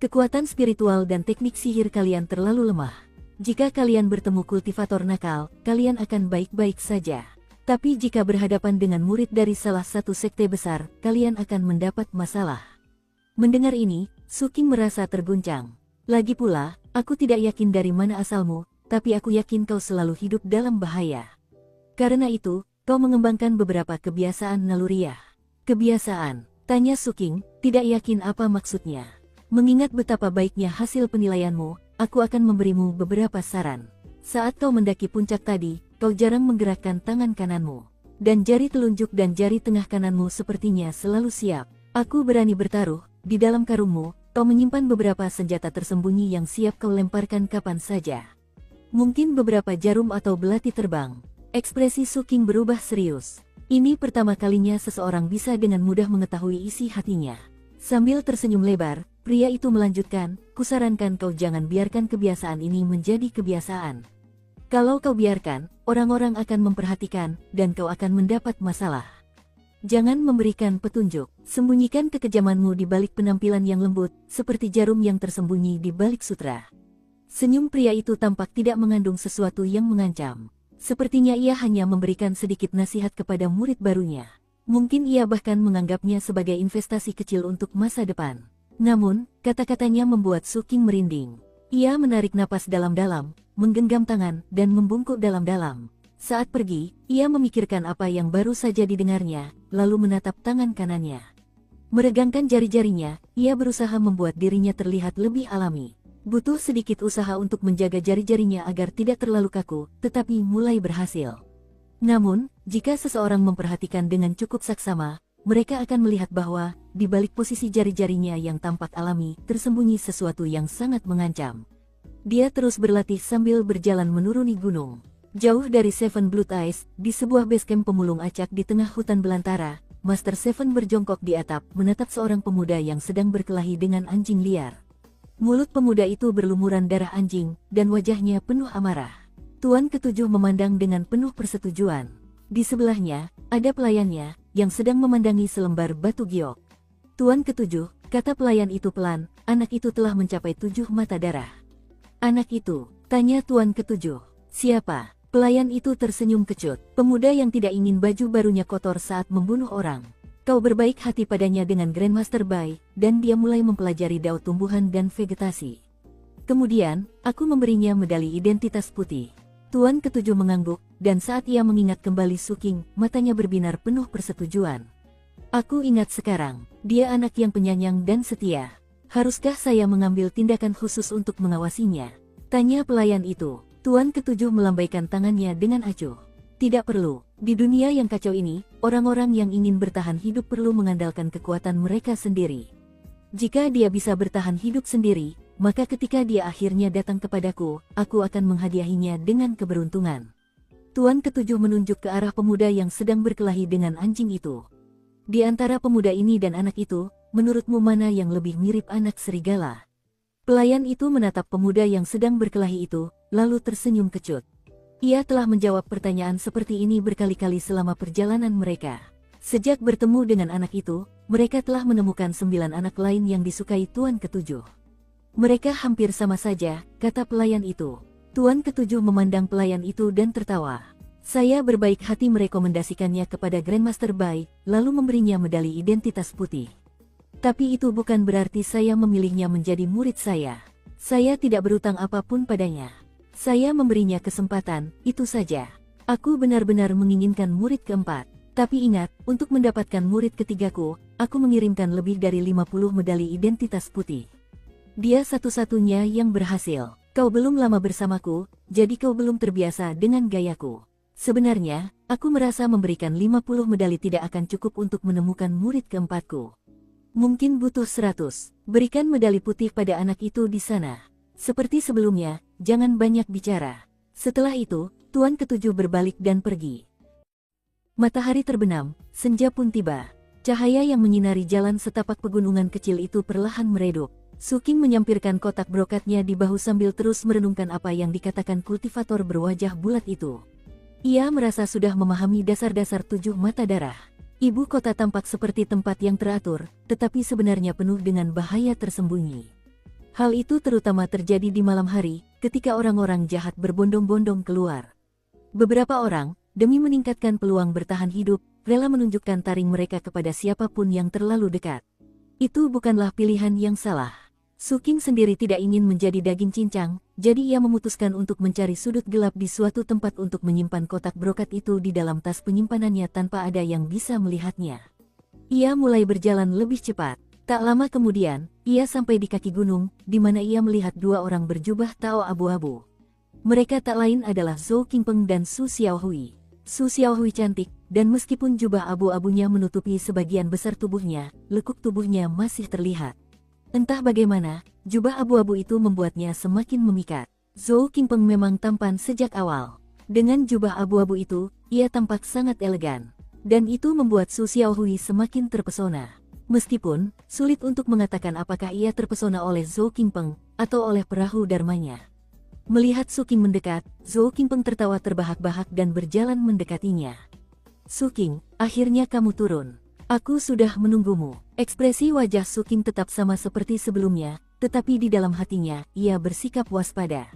Kekuatan spiritual dan teknik sihir kalian terlalu lemah. Jika kalian bertemu kultivator nakal, kalian akan baik-baik saja. Tapi jika berhadapan dengan murid dari salah satu sekte besar, kalian akan mendapat masalah. Mendengar ini, Su Qing merasa terguncang. Lagi pula, aku tidak yakin dari mana asalmu, tapi aku yakin kau selalu hidup dalam bahaya. Karena itu, kau mengembangkan beberapa kebiasaan naluriah. Kebiasaan? Tanya Su Qing, tidak yakin apa maksudnya. Mengingat betapa baiknya hasil penilaianmu, aku akan memberimu beberapa saran. Saat kau mendaki puncak tadi, kau jarang menggerakkan tangan kananmu. Dan jari telunjuk dan jari tengah kananmu sepertinya selalu siap. Aku berani bertaruh, di dalam karungmu, kau menyimpan beberapa senjata tersembunyi yang siap kau lemparkan kapan saja. Mungkin beberapa jarum atau belati terbang. Ekspresi Su Qing berubah serius. Ini pertama kalinya seseorang bisa dengan mudah mengetahui isi hatinya. Sambil tersenyum lebar, Pria itu melanjutkan, kusarankan kau jangan biarkan kebiasaan ini menjadi kebiasaan. Kalau kau biarkan, orang-orang akan memperhatikan, dan kau akan mendapat masalah. Jangan memberikan petunjuk, sembunyikan kekejamanmu di balik penampilan yang lembut, seperti jarum yang tersembunyi di balik sutra. Senyum pria itu tampak tidak mengandung sesuatu yang mengancam. Sepertinya ia hanya memberikan sedikit nasihat kepada murid barunya. Mungkin ia bahkan menganggapnya sebagai investasi kecil untuk masa depan. Namun, kata-katanya membuat Suking merinding. Ia menarik napas dalam-dalam, menggenggam tangan, dan membungkuk dalam-dalam. Saat pergi, ia memikirkan apa yang baru saja didengarnya, lalu menatap tangan kanannya. Meregangkan jari-jarinya, ia berusaha membuat dirinya terlihat lebih alami. Butuh sedikit usaha untuk menjaga jari-jarinya agar tidak terlalu kaku, tetapi mulai berhasil. Namun, jika seseorang memperhatikan dengan cukup saksama, mereka akan melihat bahwa, di balik posisi jari-jarinya yang tampak alami, tersembunyi sesuatu yang sangat mengancam. Dia terus berlatih sambil berjalan menuruni gunung. Jauh dari Seven Blood Eyes, di sebuah basecamp pemulung acak di tengah hutan belantara, Master Seven berjongkok di atap, menatap seorang pemuda yang sedang berkelahi dengan anjing liar. Mulut pemuda itu berlumuran darah anjing, dan wajahnya penuh amarah. Tuan Ketujuh memandang dengan penuh persetujuan. Di sebelahnya, ada pelayannya, yang sedang memandangi selembar batu giok. Tuan Ketujuh, kata pelayan itu pelan, anak itu telah mencapai 7 mata darah. Anak itu, tanya Tuan Ketujuh. Siapa? Pelayan itu tersenyum kecut. Pemuda yang tidak ingin baju barunya kotor saat membunuh orang. Kau berbaik hati padanya dengan Grandmaster Bai, dan dia mulai mempelajari daun tumbuhan dan vegetasi. Kemudian, aku memberinya medali identitas putih. Tuan Ketujuh mengangguk, dan saat ia mengingat kembali Suking, matanya berbinar penuh persetujuan. Aku ingat sekarang, dia anak yang penyayang dan setia. Haruskah saya mengambil tindakan khusus untuk mengawasinya? Tanya pelayan itu. Tuan Ketujuh melambaikan tangannya dengan acuh. Tidak perlu. Di dunia yang kacau ini, orang-orang yang ingin bertahan hidup perlu mengandalkan kekuatan mereka sendiri. Jika dia bisa bertahan hidup sendiri, maka ketika dia akhirnya datang kepadaku, aku akan menghadiahinya dengan keberuntungan. Tuan Ketujuh menunjuk ke arah pemuda yang sedang berkelahi dengan anjing itu. Di antara pemuda ini dan anak itu, menurutmu mana yang lebih mirip anak serigala? Pelayan itu menatap pemuda yang sedang berkelahi itu, lalu tersenyum kecut. Ia telah menjawab pertanyaan seperti ini berkali-kali selama perjalanan mereka. Sejak bertemu dengan anak itu, mereka telah menemukan 9 anak lain yang disukai Tuan Ketujuh. Mereka hampir sama saja, kata pelayan itu. Tuan Ketujuh memandang pelayan itu dan tertawa. Saya berbaik hati merekomendasikannya kepada Grandmaster Bai, lalu memberinya medali identitas putih. Tapi itu bukan berarti saya memilihnya menjadi murid saya. Saya tidak berutang apapun padanya. Saya memberinya kesempatan, itu saja. Aku benar-benar menginginkan murid keempat. Tapi ingat, untuk mendapatkan murid ketigaku, aku mengirimkan lebih dari 50 medali identitas putih. Dia satu-satunya yang berhasil. Kau belum lama bersamaku, jadi kau belum terbiasa dengan gayaku. Sebenarnya, aku merasa memberikan 50 medali tidak akan cukup untuk menemukan murid keempatku. Mungkin butuh 100. Berikan medali putih pada anak itu di sana. Seperti sebelumnya, jangan banyak bicara. Setelah itu, Tuan Ketujuh berbalik dan pergi. Matahari terbenam, senja pun tiba. Cahaya yang menyinari jalan setapak pegunungan kecil itu perlahan meredup. Suking menyampirkan kotak brokatnya di bahu sambil terus merenungkan apa yang dikatakan kultivator berwajah bulat itu. Ia merasa sudah memahami dasar-dasar 7 mata darah. Ibu kota tampak seperti tempat yang teratur, tetapi sebenarnya penuh dengan bahaya tersembunyi. Hal itu terutama terjadi di malam hari, ketika orang-orang jahat berbondong-bondong keluar. Beberapa orang, demi meningkatkan peluang bertahan hidup, rela menunjukkan taring mereka kepada siapapun yang terlalu dekat. Itu bukanlah pilihan yang salah. Suking sendiri tidak ingin menjadi daging cincang, jadi ia memutuskan untuk mencari sudut gelap di suatu tempat untuk menyimpan kotak brokat itu di dalam tas penyimpanannya tanpa ada yang bisa melihatnya. Ia mulai berjalan lebih cepat. Tak lama kemudian, ia sampai di kaki gunung, di mana ia melihat 2 orang berjubah Tao abu-abu. Mereka tak lain adalah Zhou Qingpeng dan Su Xiaohui. Su Xiaohui cantik, dan meskipun jubah abu-abunya menutupi sebagian besar tubuhnya, lekuk tubuhnya masih terlihat. Entah bagaimana, jubah abu-abu itu membuatnya semakin memikat. Zhou Qingpeng memang tampan sejak awal. Dengan jubah abu-abu itu, ia tampak sangat elegan. Dan itu membuat Su Xiaohui semakin terpesona. Meskipun sulit untuk mengatakan apakah ia terpesona oleh Zhou Qingpeng atau oleh perahu dharmanya. Melihat Su Qing mendekat, Zhou Qingpeng tertawa terbahak-bahak dan berjalan mendekatinya. Su Qing, akhirnya kamu turun. Aku sudah menunggumu. Ekspresi wajah Su Qing tetap sama seperti sebelumnya, tetapi di dalam hatinya, ia bersikap waspada.